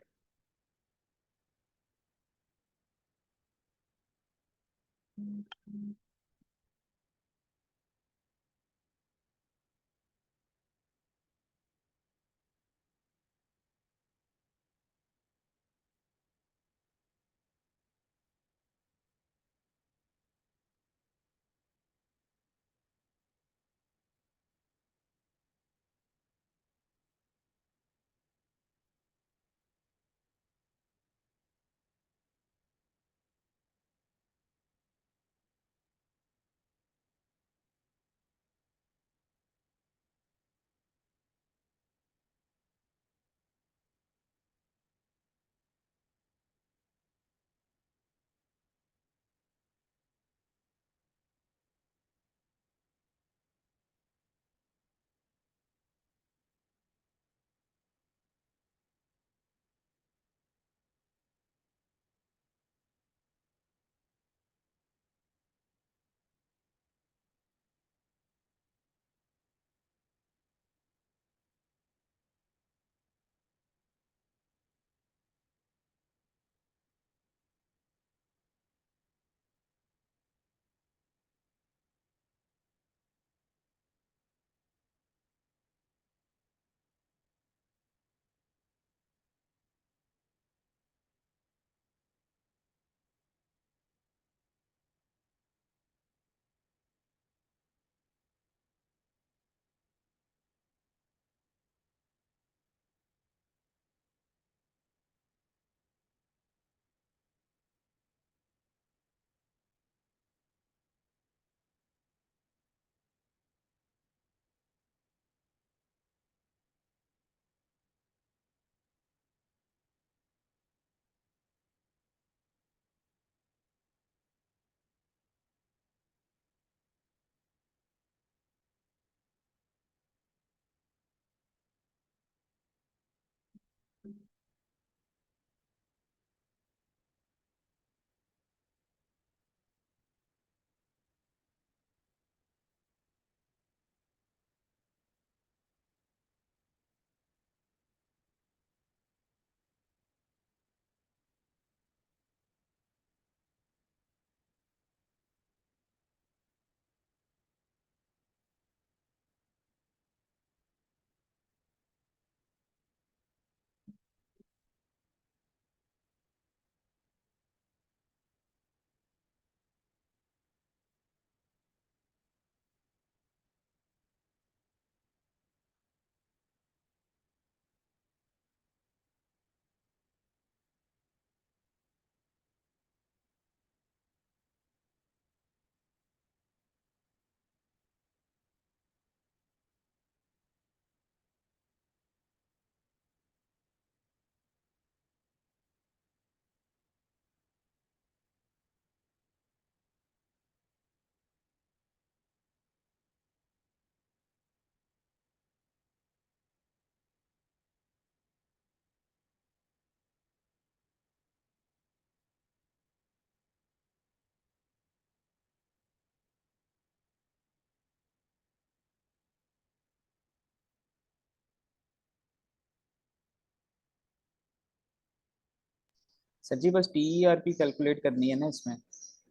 सर जी बस TERP कैलकुलेट करनी है ना इसमें।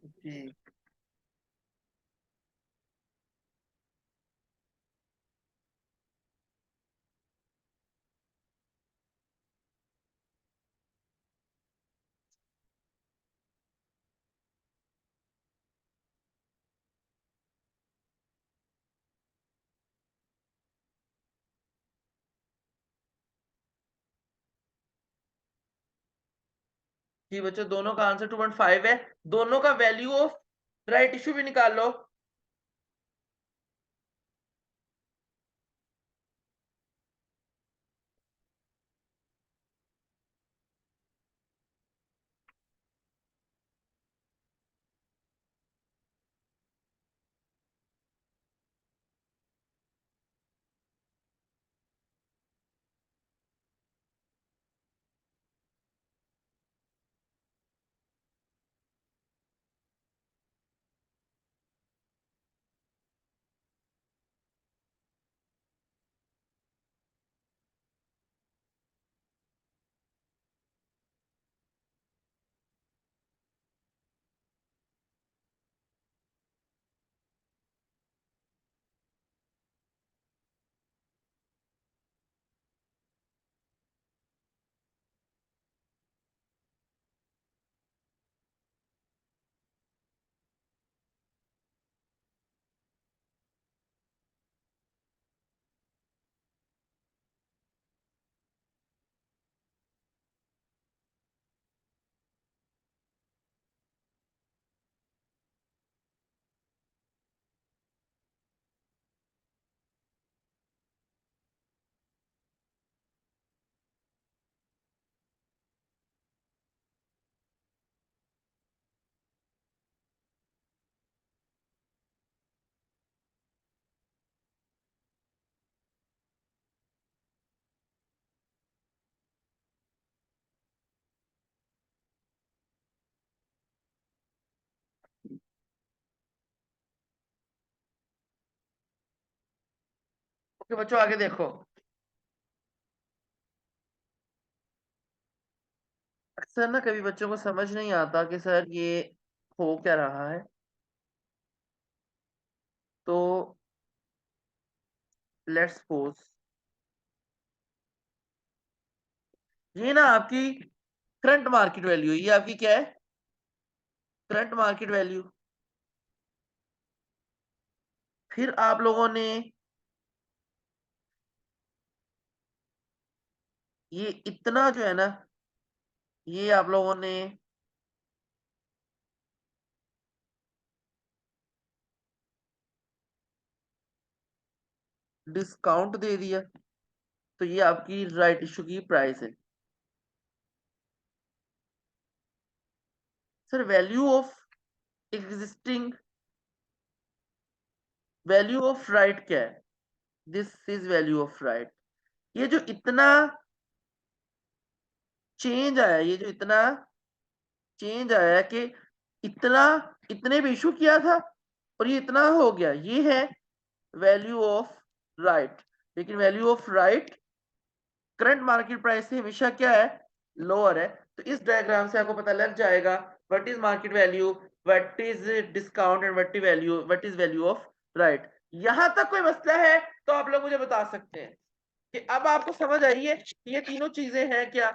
जी जी बच्चों, दोनों का आंसर 2.5 है। दोनों का वैल्यू ऑफ राइट इशू भी निकाल लो। ओके बच्चों, आगे देखो। अक्सर ना कभी बच्चों को समझ नहीं आता कि सर ये हो क्या रहा है। तो लेट्स सपोज ये ना आपकी करंट मार्केट वैल्यू, ये आपकी क्या है? Current market value. फिर आप लोगों ने ये इतना जो है ना, ये आप लोगों ने डिस्काउंट दे दिया, तो ये आपकी राइट इशू की प्राइस है। Sir value of existing, value of right क्या है? This is value of right. ये जो इतना चेंज आया, ये जो इतना चेंज आया कि इतना इतने पे इशू किया था और ये इतना हो गया, ये है वैल्यू ऑफ राइट। लेकिन value of right current market price से हमेशा क्या है? लोअर है। तो इस डायग्राम से आपको पता लग जाएगा what is market value, what is discount and what is value of right. यहां तक कोई मसला है तो आप लोग मुझे बता सकते हैं कि अब आपको समझ आई है ये तीनों चीजें हैं क्या?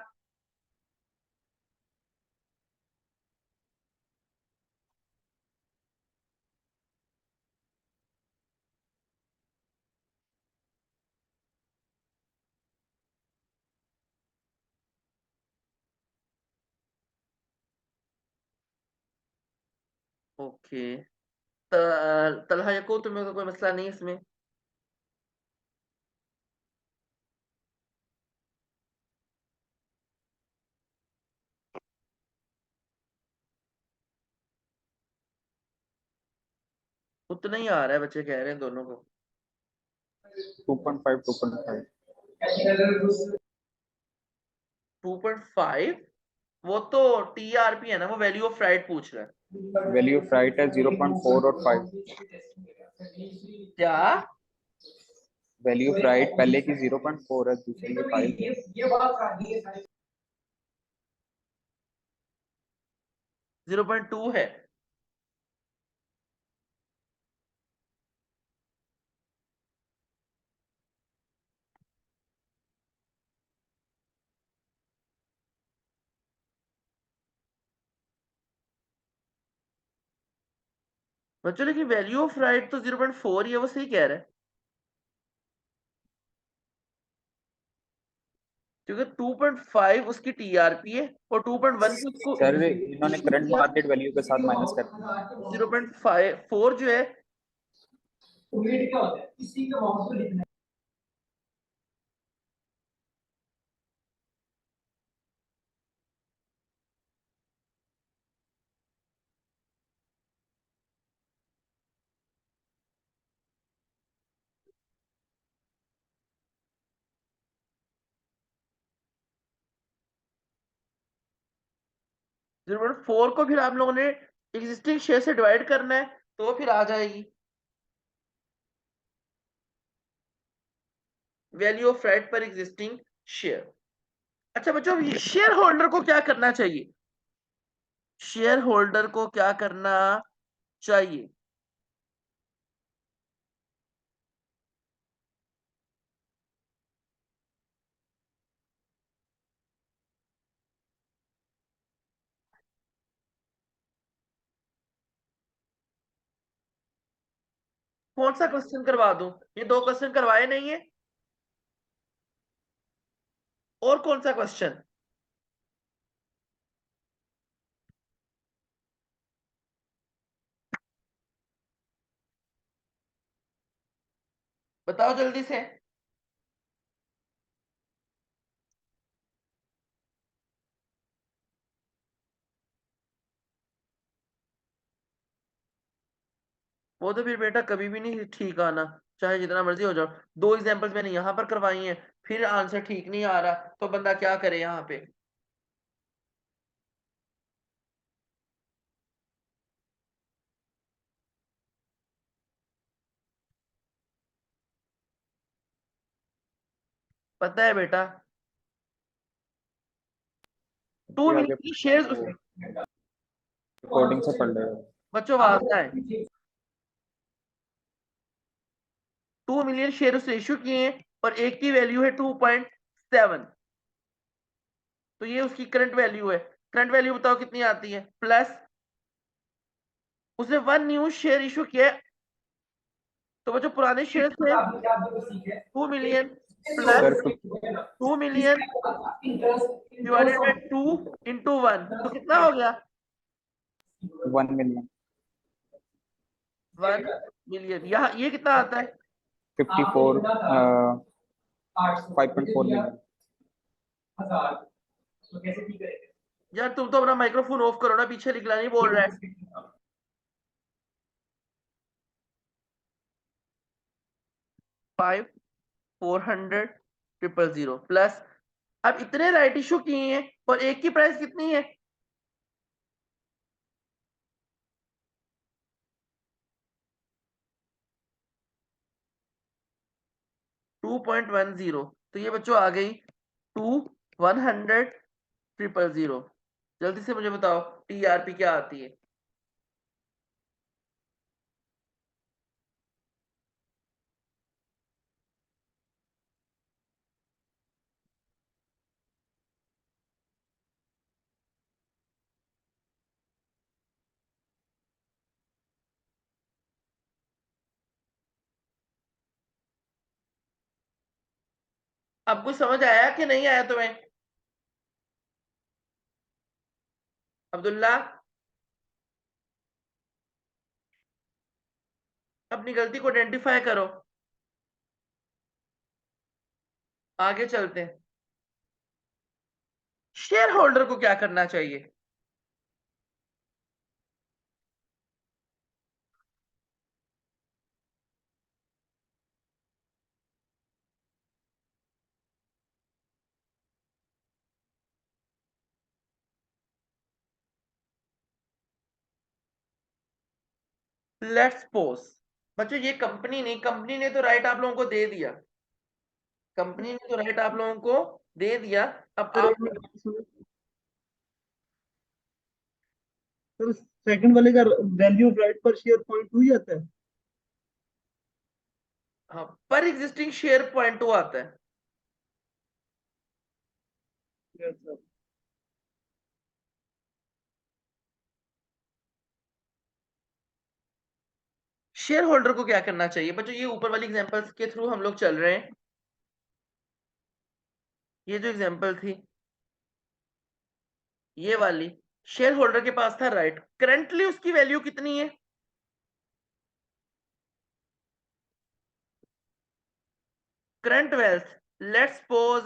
ओके, तलहा यको तुम्हें तो कोई मसला नहीं इसमें? उतना ही आ रहा है, बच्चे कह रहे हैं दोनों को 2.5 2.5 2.5। वो तो टीआरपी है ना, वो वैल्यू ऑफ राइट पूछ रहा है। वैल्यू ऑफ राइट है 0.4 और 5। क्या? वैल्यू ऑफ राइट पहले की 0.4 है, दूसरे की 5 है। 0.2 है। बच्चों लेकिन वैल्यू ऑफ राइट तो 0.4 ही है, वो सही कह रहा है, क्योंकि 2.5 उसकी टीआरपी है और 2.1 की उसको सर इन्होंने करंट मार्केट वैल्यू के साथ माइनस कर दिया। 0.4 जो है 0.4 को फिर आप लोगों ने एग्जिस्टिंग शेयर से डिवाइड करना है तो फिर आ जाएगी वैल्यू ऑफ राइट पर एग्जिस्टिंग शेयर। अच्छा बच्चों, शेयर होल्डर को क्या करना चाहिए? शेयर होल्डर को क्या करना चाहिए? कौन सा क्वेश्चन करवा दूं? ये 2 क्वेश्चन करवाए नहीं है, और कौन सा क्वेश्चन? बताओ जल्दी से। वो तो फिर बेटा कभी भी नहीं ठीक आना, चाहे जितना मर्जी हो जाओ। 2 एग्जांपल्स मैंने यहाँ पर करवाई हैं, फिर आंसर ठीक नहीं आ रहा तो बंदा क्या करे यहाँ पे? पता है बेटा, 2 आगे मिलियन की शेयर्स रिकॉर्डिंग से पढ़ ले। बच्चों आवाज ना है। 2 मिलियन शेयर उसने इश्यू किए हैं और एक की वैल्यू है 2.7, तो ये उसकी करंट वैल्यू है। करंट वैल्यू बताओ कितनी आती है? प्लस उसने 1 न्यू शेयर इशू किया है, तो बच्चों पुराने शेयर थे 2 million sir plus 2 million divided by 2 into 1, तो कितना हो गया? 1 मिलियन 1 मिलियन। यहाँ ये कितना आता है? 54 5.4 मिलियन। यार तुम तो अपना माइक्रोफोन ऑफ करो ना, पीछे लिखला नहीं बोल रहा है। 5 400 000 प्लस, अब इतने राइट इशू किए हैं और एक की प्राइस कितनी है? 2.10, तो ये बच्चों आ गई 100 000। जल्दी से मुझे बताओ टीआरपी क्या आती है? अब कुछ समझ आया कि नहीं आया तुम्हें? अब्दुल्ला, अपनी गलती को आइडेंटिफाई करो, आगे चलते हैं। शेयर होल्डर को क्या करना चाहिए? लेट्स सपोज बच्चों ये कंपनी नहीं, कंपनी ने तो राइट आप लोगों को दे दिया, कंपनी ने तो राइट आप लोगों को दे दिया। अब आप तो सेकंड वाले का वैल्यू ऑफ राइट पर शेयर 0.2 ही आता है। हाँ, पर एग्जिस्टिंग शेयर 0.2 आता है। Yes sir. शेयर होल्डर को क्या करना चाहिए बच्चों? ये ऊपर वाली एग्जांपल्स के थ्रू हम लोग चल रहे हैं। ये जो एग्जांपल थी, ये वाली, शेयर होल्डर के पास था राइट, करंटली उसकी वैल्यू कितनी है? Current wealth, let's suppose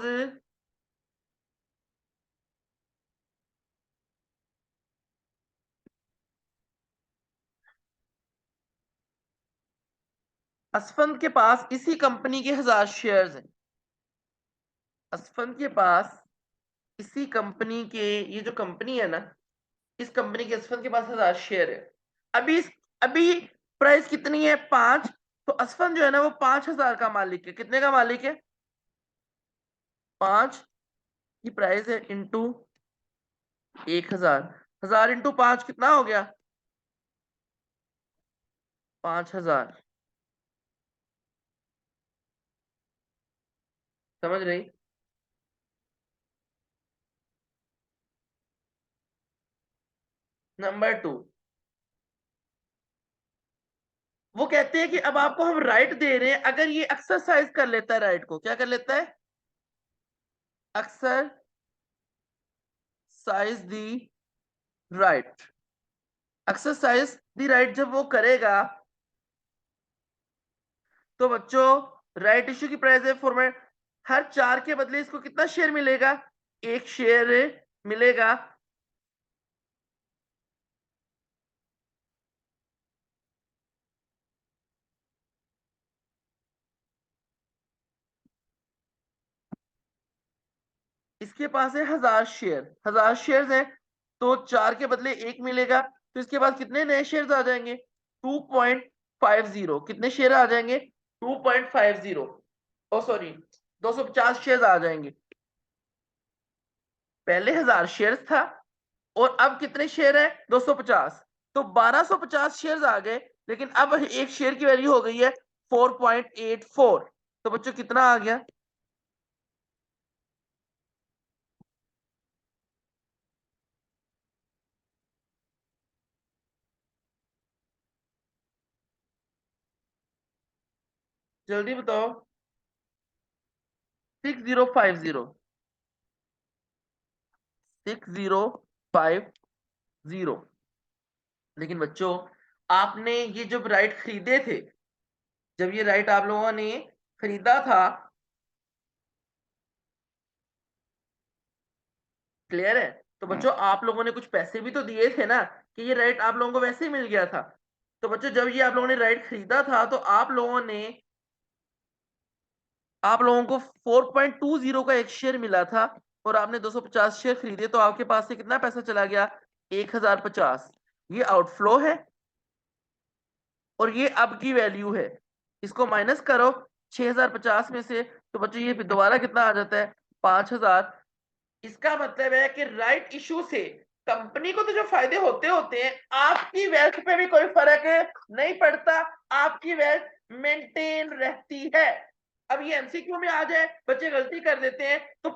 Asfand के पास इसी कंपनी के 1000 शेयर्स हैं। असफंद के पास इसी कंपनी के, ये जो कंपनी है ना, इस कंपनी के असफंद के पास 1000 शेयर है। अभी प्राइस कितनी है? 5। तो असफंद जो है ना वो 5000 का मालिक है। कितने का मालिक है? 5 की प्राइस है इंटू 1000। 1000 इंटू 5 कितना हो गया? 5000। समझ रही? नंबर 2, वो कहते हैं कि अब आपको हम राइट दे रहे हैं, अगर ये एक्सरसाइज कर लेता है राइट को, क्या कर लेता है? एक्सरसाइज दी राइट। एक्सरसाइज दी राइट जब वो करेगा तो बच्चों राइट इश्यू की प्राइस है फॉर्मेट, हर 4 के बदले इसको कितना शेयर मिलेगा? 1 शेयर मिलेगा। इसके पास है 1000 शेयर, 1000 शेयर है तो 4 के बदले 1 मिलेगा। तो इसके पास कितने नए शेयर्स आ जाएंगे? 2.50। कितने शेयर आ जाएंगे? 2.50। ओ सॉरी, 250 शेयर्स आ जाएंगे। पहले 1000 शेयर्स था और अब कितने शेयर है? 250। तो 1250 शेयर्स आ गए, लेकिन अब एक शेयर की वैल्यू हो गई है 4.84। तो बच्चों कितना आ गया? जल्दी बताओ। 6050। 6050। लेकिन बच्चों आपने ये जब राइट खरीदे थे, जब ये राइट आप लोगों ने खरीदा था, क्लियर है? तो बच्चों आप लोगों ने कुछ पैसे भी तो दिए थे ना, कि ये राइट आप लोगों को वैसे ही मिल गया था। तो बच्चों जब ये आप लोगों ने राइट खरीदा था तो आप लोगों को 4.20 का एक शेयर मिला था और आपने 250 शेयर खरीदे, तो आपके पास से कितना पैसा चला गया? 1050। ये आउटफ्लो है और ये अब की वैल्यू है। इसको माइनस करो 6050 में से, तो बच्चों ये दोबारा कितना आ जाता है? 5000। इसका मतलब है कि राइट इशू से कंपनी को तो जो फायदे होते होते हैं, आपकी वेल्थ पे भी कोई फर्क नहीं पड़ता, आपकी वेल्थ मेंटेन रहती है। अब ये एमसीक्यू में आ जाए, बच्चे गलती कर देते हैं, तो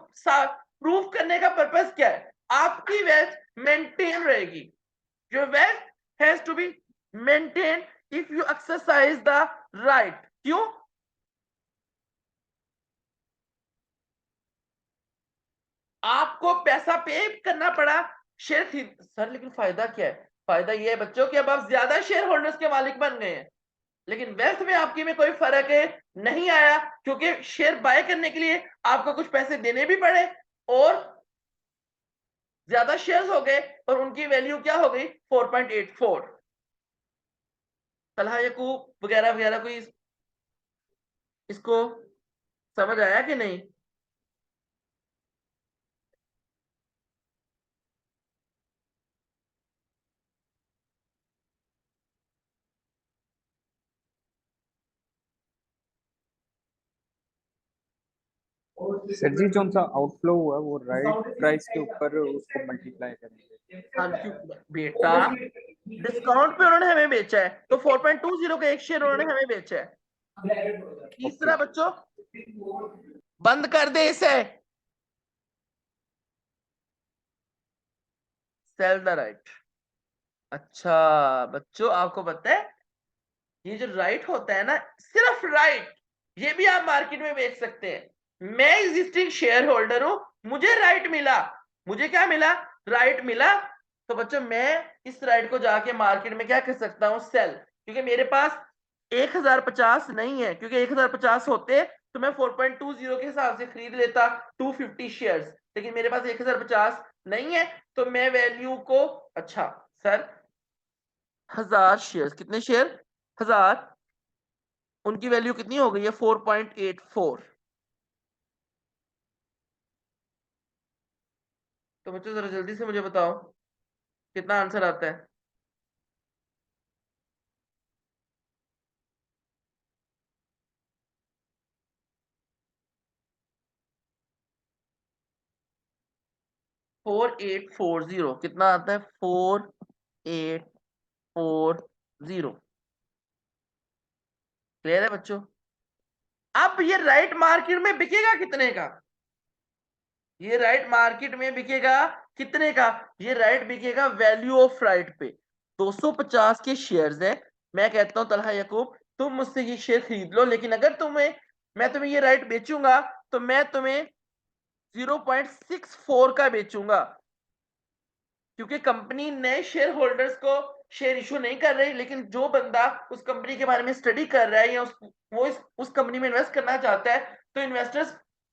प्रूफ करने का पर्पस क्या है? आपकी वेल्थ मेंटेन रहेगी। Your wealth has to be maintain if you exercise the right. क्यों? आपको पैसा पे करना पड़ा शेयर खरीद सर, लेकिन फायदा क्या है? फायदा ये है बच्चों कि अब आप ज्यादा शेयर होल्डर्स के मालिक बन गए हैं, लेकिन वेल्थ में आपकी में कोई फर्क नहीं आया, क्योंकि शेयर बाय करने के लिए आपको कुछ पैसे देने भी पड़े और ज्यादा शेयर्स हो गए और उनकी वैल्यू क्या हो गई? 4.84। सलाह यकूब वगैरह वगैरह कोई इसको समझ आया कि नहीं? सर जी जो सा आउटफ्लो हुआ वो राइट प्राइस के ऊपर उसको मल्टीप्लाई करेंगे। हाँ बेटा, डिस्काउंट पे उन्होंने हमें बेचा है तो 4.20 का एक शेयर उन्होंने हमें बेचा है। तीसरा बच्चों, बंद कर दे इसे, सेल द राइट। अच्छा बच्चों, आपको पता है ये जो राइट होता है ना, सिर्फ राइट, ये भी आप मार्केट में बेच सकते हैं। मैं एग्जिस्टिंग शेयर होल्डर हूं, मुझे राइट मिला, मुझे क्या मिला, राइट मिला, तो बच्चों मैं इस राइट को जाके मार्केट में क्या कर सकता हूं, सेल। क्योंकि मेरे पास 1050 नहीं है, क्योंकि 1050 होते तो मैं 4.20 के हिसाब से खरीद लेता 250 शेयर्स, लेकिन मेरे पास 1050 नहीं है, तो मैं वैल्यू को, अच्छा सर 1000 शेयर्स, कितने शेयर, 1000, उनकी वैल्यू कितनी हो गई है, 4.84। तो बच्चों जरा जल्दी से मुझे बताओ कितना आंसर आता है। फोर एट फोर जीरो कितना आता है, 4840। क्लियर है बच्चों। अब ये राइट मार्केट में बिकेगा कितने का, ये राइट मार्केट में बिकेगा कितने का, ये राइट बिकेगा वैल्यू ऑफ राइट पे। 250 के शेयर्स है, मैं कहता हूं तलहा यकूब तुम मुझसे ये शेयर खरीद लो, लेकिन अगर मैं तुम्हें ये राइट बेचूंगा तो मैं तुम्हें 0.64 का बेचूंगा, क्योंकि कंपनी नए शेयर होल्डर्स को शेयर इशू नहीं कर रही, लेकिन जो बंदा उस कंपनी के बारे में स्टडी कर रहा है या उस कंपनी में इन्वेस्ट करना चाहता है, तो इन्वेस्टर्स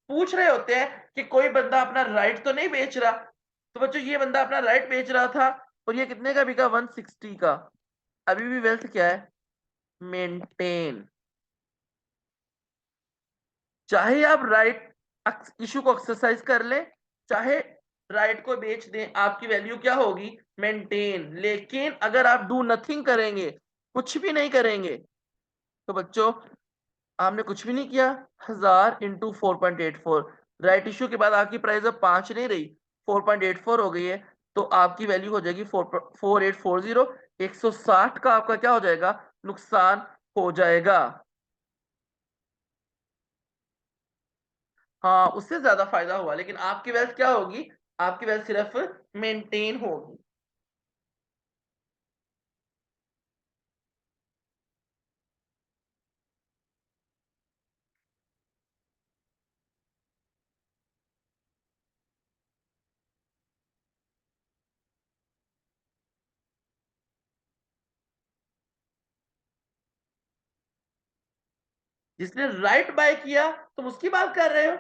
पूछ रहे होते हैं कि कोई बंदा अपना राइट तो नहीं बेच रहा। तो बच्चों ये बंदा अपना राइट बेच रहा था और ये कितने का बिका, 160 का। अभी भी वेल्थ क्या है, मेंटेन। चाहे आप राइट इशू को एक्सरसाइज कर लें, चाहे राइट को बेच दें, आपकी वैल्यू क्या होगी, मेंटेन। लेकिन अगर आप डू नथिंग करेंगे, कुछ भी नहीं करेंगे, तो बच्चों आपने कुछ भी नहीं किया, 1000 इंटू 4.84, राइट इशू के बाद आपकी प्राइस अब 5 नहीं रही, 4.84 हो गई है, तो आपकी वैल्यू हो जाएगी 4840। 160 का आपका क्या हो जाएगा, नुकसान हो जाएगा। हाँ उससे ज्यादा फायदा हुआ, लेकिन आपकी वेल्थ क्या होगी, आपकी वेल्थ सिर्फ मेंटेन होगी। जिसने राइट बाय किया तुम उसकी बात कर रहे हो।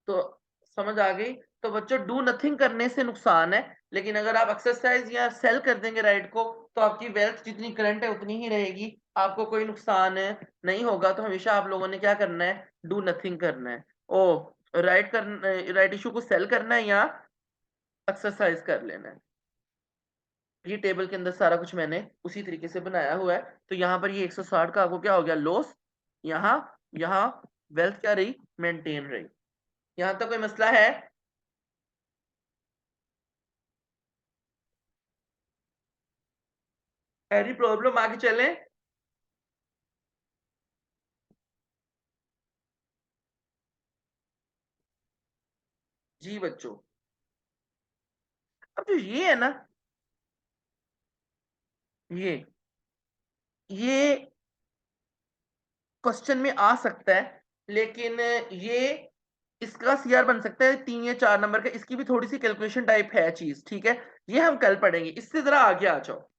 तो समझ आ गई। तो बच्चों डू नथिंग करने से नुकसान है, लेकिन अगर आप एक्सरसाइज या सेल कर देंगे राइट को, तो आपकी वेल्थ जितनी करंट है उतनी ही रहेगी, आपको कोई नुकसान नहीं होगा। तो हमेशा आप लोगों ने क्या करना है, डू नथिंग करना है। ओ राइट इशू को सेल करना है या एक्सरसाइज कर लेना है। ये टेबल के अंदर सारा कुछ मैंने उसी तरीके से बनाया हुआ है। तो यहाँ पर ये 160 का आपको क्या हो गया, लॉस। यहाँ यहाँ वेल्थ क्या रही, मेंटेन रही। यहाँ तक कोई मसला है, एनी प्रॉब्लम, आगे चलें। जी बच्चों, अब जो ये है ना, ये ये क्वेश्चन में आ सकता है, लेकिन ये इसका सीआर बन सकता है 3 या 4 नंबर का, इसकी भी थोड़ी सी कैलकुलेशन टाइप है चीज, ठीक है। ये हम कल पढ़ेंगे, इससे जरा आगे आ जाओ।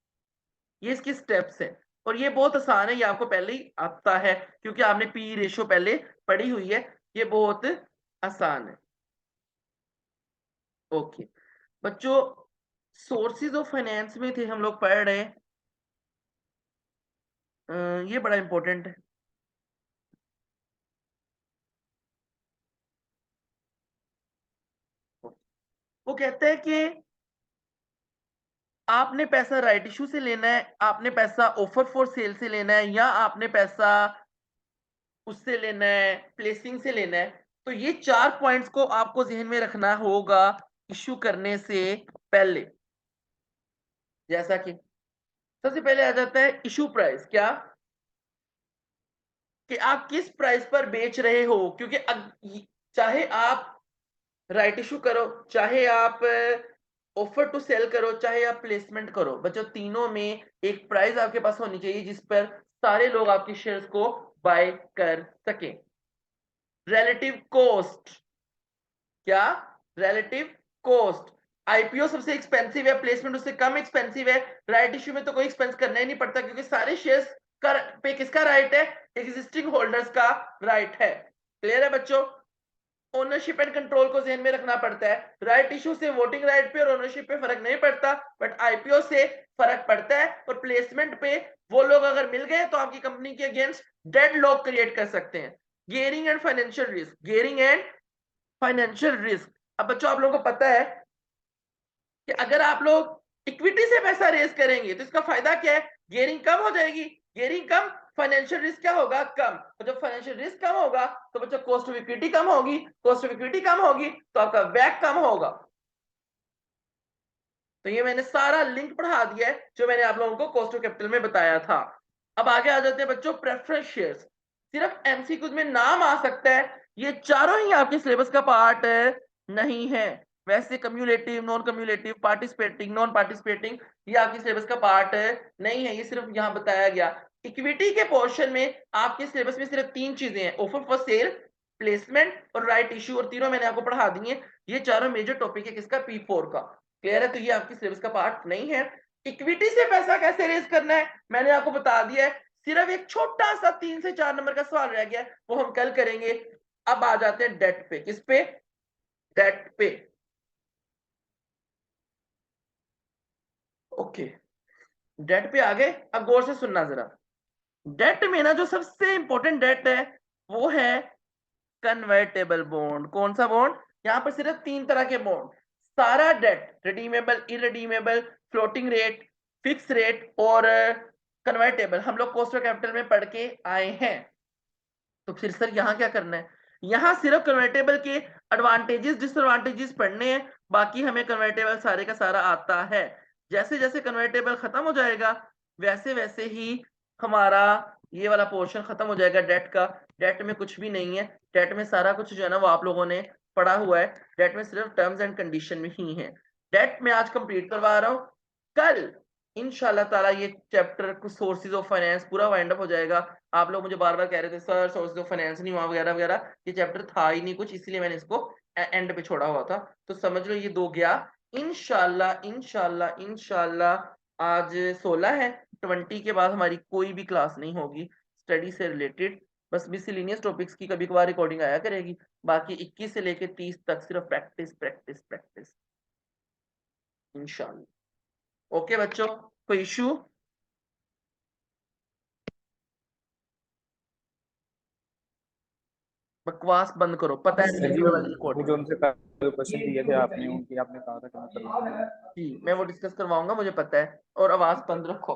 ये इसकी स्टेप्स है और ये बहुत आसान है, ये आपको पहले ही आता है, क्योंकि आपने पी रेशियो पहले पढ़ी हुई है। ये बहुत आसान है। ओके, बच्चों सोर्सेज ऑफ फाइनेंस में थे हम लोग पढ़ रहे हैं, ये बड़ा इंपॉर्टेंट है। वो कहते हैं कि आपने पैसा राइट इशू से लेना है, आपने पैसा ऑफर फॉर सेल से लेना है, या आपने पैसा उससे लेना है, प्लेसिंग से लेना है। तो ये 4 पॉइंट्स को आपको ध्यान में रखना होगा इशू करने से पहले। जैसा कि सबसे पहले आ जाता है इशू प्राइस, क्या कि आप किस प्राइस पर बेच रहे हो, क्योंकि चाहे आप राइट इशू करो, चाहे आप ऑफर टू सेल करो, चाहे आप प्लेसमेंट करो, बच्चों तीनों में एक प्राइस आपके पास होनी चाहिए जिस पर सारे लोग आपके शेयर्स को बाय कर सके। रिलेटिव कॉस्ट, क्या रिलेटिव कॉस्ट, आईपीओ सबसे एक्सपेंसिव है, प्लेसमेंट उससे कम एक्सपेंसिव है, राइट इशू में तो कोई एक्सपेंस करना ही नहीं पड़ता क्योंकि सारे शेयर्स पे किसका राइट है, एग्जिस्टिंग होल्डर्स का राइट है। क्लियर है बच्चों? ओनरशिप एंड कंट्रोल को ध्यान में रखना पड़ता है। राइट इशू से वोटिंग राइट पे और ओनरशिप पे फर्क नहीं पड़ता, बट आईपीओ से फर्क पड़ता है। और प्लेसमेंट पे वो लोग अगर मिल गए तो आपकी कंपनी के अगेंस्ट डेड लॉक क्रिएट कर सकते हैं। Gearing and financial risk, gearing and financial risk. अब बच्चों आप लोगों को पता है कि अगर आप लोग इक्विटी से पैसा रेज करेंगे तो इसका फायदा क्या है, गियरिंग कम हो जाएगी, गियरिंग कम, फाइनेंशियल रिस्क क्या होगा, कम। और जब फाइनेंशियल रिस्क कम होगा तो बच्चों कॉस्ट ऑफ इक्विटी कम होगी, कॉस्ट ऑफ इक्विटी कम होगी तो आपका वैक कम होगा। तो ये मैंने सारा लिंक पढ़ा दिया है जो मैंने आप लोगों को कॉस्ट ऑफ कैपिटल में बताया था। अब आगे आ जाते हैं बच्चों प्रेफरेंस शेयर्स। सिर्फ एमसीक्यूज में नाम आ सकता है, ये चारों ही आपके सिलेबस का पार्ट नहीं है। वैसे cumulative, non cumulative, participating, non participating, ये आपके सिलेबस का पार्ट नहीं है, ये सिर्फ यहाँ बताया गया। इक्विटी के पोर्शन में आपके सिलेबस में सिर्फ 3 चीजें हैं, ऑफर फॉर सेल, प्लेसमेंट और राइट इशू, और तीनों मैंने आपको पढ़ा दिए। ये चारों मेजर टॉपिक है किसका, P4 का। क्लियर है? तो ये आपकी सिलेबस का पार्ट नहीं है। इक्विटी से पैसा कैसे रेज करना है मैंने आपको बता दिया है, सिर्फ एक छोटा सा 3 से 4 नंबर का सवाल रह गया, वो हम कल करेंगे। अब आ जाते हैं डेट पे। किस पे? डेट पे। ओके, डेट पे आ गए। अब गौर से सुनना जरा। डेट में ना जो सबसे इंपॉर्टेंट डेट है वो है कन्वर्टेबल बॉन्ड। कौन सा बॉन्ड? यहाँ पर सिर्फ 3 तरह के बॉन्ड, सारा debt, redeemable, irredeemable, floating rate, fix rate और कन्वर्टेबल, हम लोग कॉस्ट ऑफ कैपिटल में पढ़ के आए हैं। तो फिर सर यहाँ क्या करना है? यहाँ सिर्फ कन्वर्टेबल के एडवांटेजेस डिसएडवांटेजेस पढ़ने हैं, बाकी हमें कन्वर्टेबल सारे का सारा आता है। जैसे जैसे कन्वर्टेबल खत्म हो जाएगा वैसे वैसे ही हमारा ये वाला पोर्शन खत्म हो जाएगा डेट का। डेट में कुछ भी नहीं है, डेट में सारा कुछ जो है ना वो आप लोगों ने पढ़ा हुआ है, डेट में सिर्फ टर्म्स एंड कंडीशन में ही है। डेट में आज कंप्लीट करवा रहा हूँ, कल इंशाल्लाह ताला ये चैप्टर सोर्सेज ऑफ फाइनेंस पूरा वाइंड अप हो जाएगा। आप लोग मुझे बार बार कह रहे थे सर सोर्सेज ऑफ फाइनेंस नहीं हुआ वगैरह वगैरह, ये चैप्टर था ही नहीं कुछ, इसलिए मैंने इसको एंड पे छोड़ा हुआ था। तो समझ लो ये 2 गया। इंशाल्लाह इंशाल्लाह इंशाल्लाह आज 16 है, 20 के बाद हमारी कोई भी क्लास नहीं होगी स्टडी से रिलेटेड, बस मिसलिनियस टॉपिक्स की कभी कभार रिकॉर्डिंग आया करेगी। बाकी 21 से लेके 30 तक सिर्फ प्रैक्टिस प्रैक्टिस प्रैक्टिस इंशाल्लाह। ओके बच्चों, कोई इशू? बकवास बंद करो, पता है सर जी वीडियो वाली वो रिकॉर्डिंग। जो हमसे कल क्वेश्चन दिए थे आपने, उनकी आपने कहा था कि मैं करवाऊंगा। जी मैं वो डिस्कस करवाऊंगा, मुझे पता है। और आवाज बंद रखो।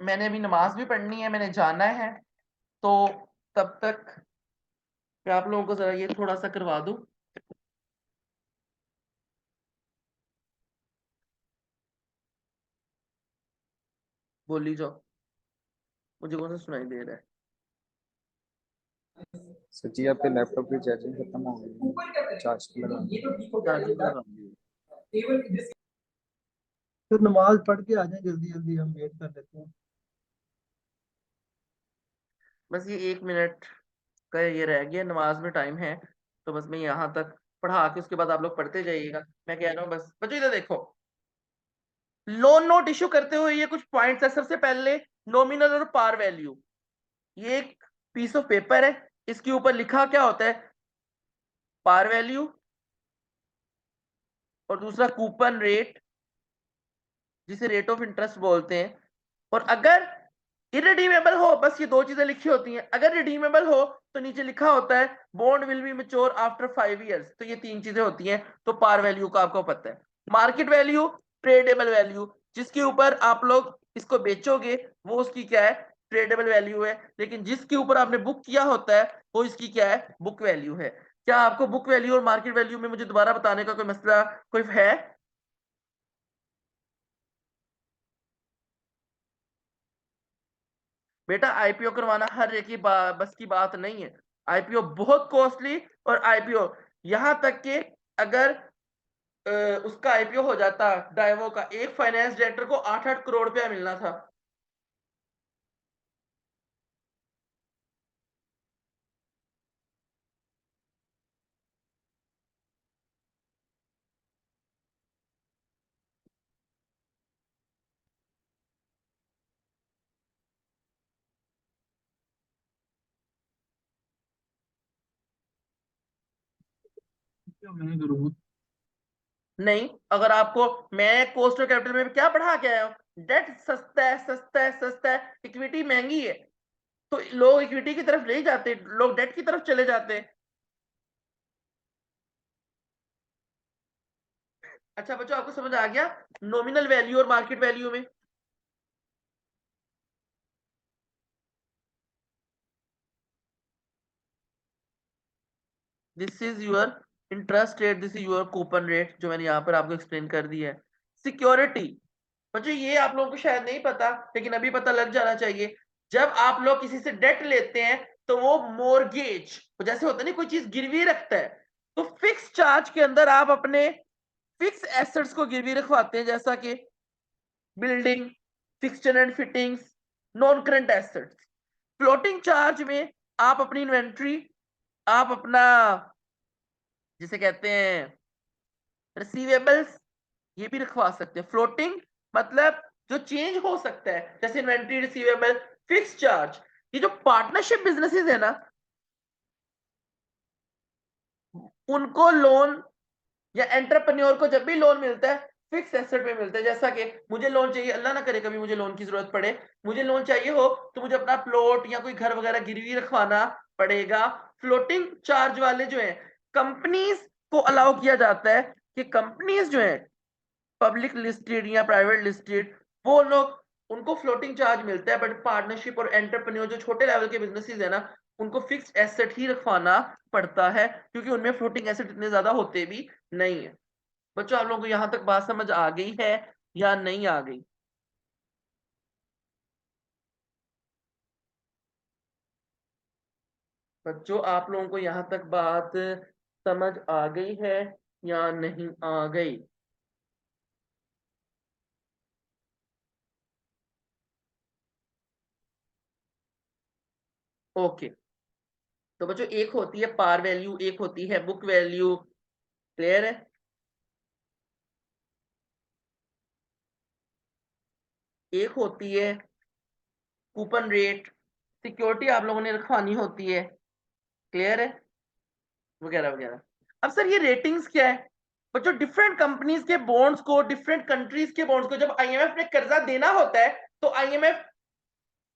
मैंने अभी नमाज भी पढ़नी है, मैंने जाना है, तो तब तक मैं आप लोगों को जरा ये थोड़ा सा करवा दूं। बोली जाओ, मुझे कौन सा सुनाई दे रहा है? सर जी आपके लैपटॉप की चार्जिंग खत्म हो गई, चार्ज लगा। चार्जिंग लगा दी। तो नमाज पढ़ के आ जाए जल्दी जल्दी, हम वेट कर लेते हैं। बस ये 1 मिनट का ये रह गया, नमाज में टाइम है, तो बस मैं यहाँ तक पढ़ा के उसके बाद आप लोग पढ़ते जाइएगा। मैं कह रहा हूँ बस बच्चों इधर देखो, लोन नोट इशू करते हुए ये कुछ पॉइंट्स है। सबसे पहले नॉमिनल और पार वैल्यू, ये एक पीस ऑफ पेपर है, इसके ऊपर लिखा क्या होता है, पार वैल्यू और दूसरा कूपन रेट जिसे रेट ऑफ इंटरेस्ट बोलते हैं। और अगर इरिडीमेबल हो, बस ये दो चीजें लिखी होती हैं, अगर रिडीमेबल हो तो नीचे लिखा होता है bond will be mature after 5 years. तो ये तीन चीजें होती हैं। तो पार वैल्यू का आपको पता है। मार्केट वैल्यू, ट्रेडेबल वैल्यू, जिसके ऊपर आप लोग इसको बेचोगे वो उसकी क्या है, ट्रेडेबल वैल्यू है। लेकिन जिसके ऊपर आपने बुक किया होता है वो इसकी क्या है, बुक वैल्यू है। क्या आपको बुक वैल्यू और मार्केट वैल्यू में मुझे दोबारा बताने का कोई मसला कोई है? बेटा आईपीओ करवाना हर एक की बस की बात नहीं है। आईपीओ बहुत कॉस्टली, और आईपीओ यहां तक कि अगर उसका आईपीओ हो जाता डाइवो का, एक फाइनेंस डायरेक्टर को 8-8 करोड़ रुपया मिलना था। क्या मैं करूँगा? नहीं, अगर आपको, मैं कॉस्ट ऑफ कैपिटल में क्या पढ़ा के आया हूं, डेट सस्ता है, सस्ता है, सस्ता है, इक्विटी महंगी है, तो लोग इक्विटी की तरफ नहीं जाते, लोग डेट की तरफ चले जाते हैं। अच्छा बच्चों, आपको समझ आ गया नॉमिनल वैल्यू और मार्केट वैल्यू में? This is your interest rate, this is your coupon rate, जो मैंने यहाँ पर आपको एक्सप्लेन कर दिया है। सिक्योरिटी बच्चों, ये आप लोगों को शायद नहीं पता, लेकिन अभी पता लग जाना चाहिए। जब आप लोग किसी से डेट लेते हैं तो वो मोर्गेज, जैसे होता है ना, कोई चीज गिरवी रखता है, तो फिक्स चार्ज के अंदर आप अपने फिक्स एसेट्स को गिरवी रखवाते हैं, जैसा कि building, fixture and fittings, non current assets. Floating charge में आप अपनी इन्वेंट्री, आप अपना जिसे कहते हैं रिसीवेबल्स, ये भी रखवा सकते हैं। फ्लोटिंग मतलब जो चेंज हो सकता है, जैसे इन्वेंट्री, रिसीवेबल, फिक्स चार्ज। ये जो पार्टनरशिप बिजनेसेस है ना, उनको लोन, या एंटरप्रेन्योर को जब भी लोन मिलता है फिक्स एसेट में मिलता है। जैसा कि मुझे लोन चाहिए, अल्लाह ना करे कभी मुझे लोन की जरूरत पड़े, मुझे लोन चाहिए हो तो मुझे अपना प्लॉट या कोई घर वगैरह गिरवी रखवाना पड़ेगा। फ्लोटिंग चार्ज वाले जो है, कंपनीज को अलाउ किया जाता है कि कंपनीज जो है पब्लिक लिस्टेड या प्राइवेट लिस्टेड, वो लोग, उनको फ्लोटिंग चार्ज मिलता है। बट पार्टनरशिप और एंटरप्रेन्योर जो छोटे लेवल के बिजनेसेस है ना, उनको फिक्स्ड एसेट ही रखवाना पड़ता है, क्योंकि उनमें फ्लोटिंग एसेट इतने ज्यादा होते भी नहीं है। बच्चों, आप लोगों को यहां तक बात समझ आ गई है या नहीं आ गई? बच्चों, आप लोगों को यहां तक बात समझ आ गई है या नहीं आ गई? ओके, तो बच्चों एक होती है पार वैल्यू, एक होती है बुक वैल्यू। क्लियर है? एक होती है कूपन रेट, सिक्योरिटी आप लोगों ने रखवानी होती है। क्लियर है? वगैरह वगैरह। अब सर ये रेटिंग्स क्या है? बच्चों, डिफरेंट कंपनीज के बॉन्ड्स को, डिफरेंट कंट्रीज के बॉन्ड्स को जब आईएमएफ ने कर्जा देना होता है, तो आईएमएफ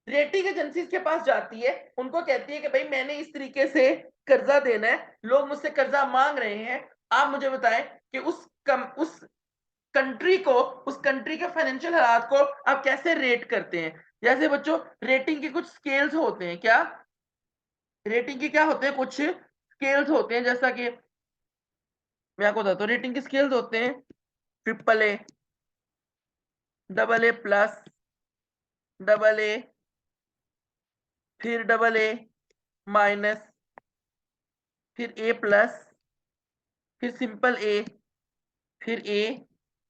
रेटिंग एजेंसीज के पास जाती है, उनको कहती है कि भाई मैंने इस तरीके से कर्जा देना है, लोग मुझसे कर्जा मांग रहे हैं, आप मुझे बताएं कि उस कंट्री को, उस कंट्री के फाइनेंशियल हालात को आप कैसे रेट करते हैं। जैसे बच्चों, रेटिंग के कुछ स्केल्स होते हैं। क्या रेटिंग के क्या होते हैं? कुछ स्केल्स होते हैं, जैसा कि मैं आपको बताता हूँ। रेटिंग के स्केल्स होते हैं triple A, double A plus, double A, फिर डबल ए माइनस, फिर ए प्लस, फिर सिंपल ए, फिर ए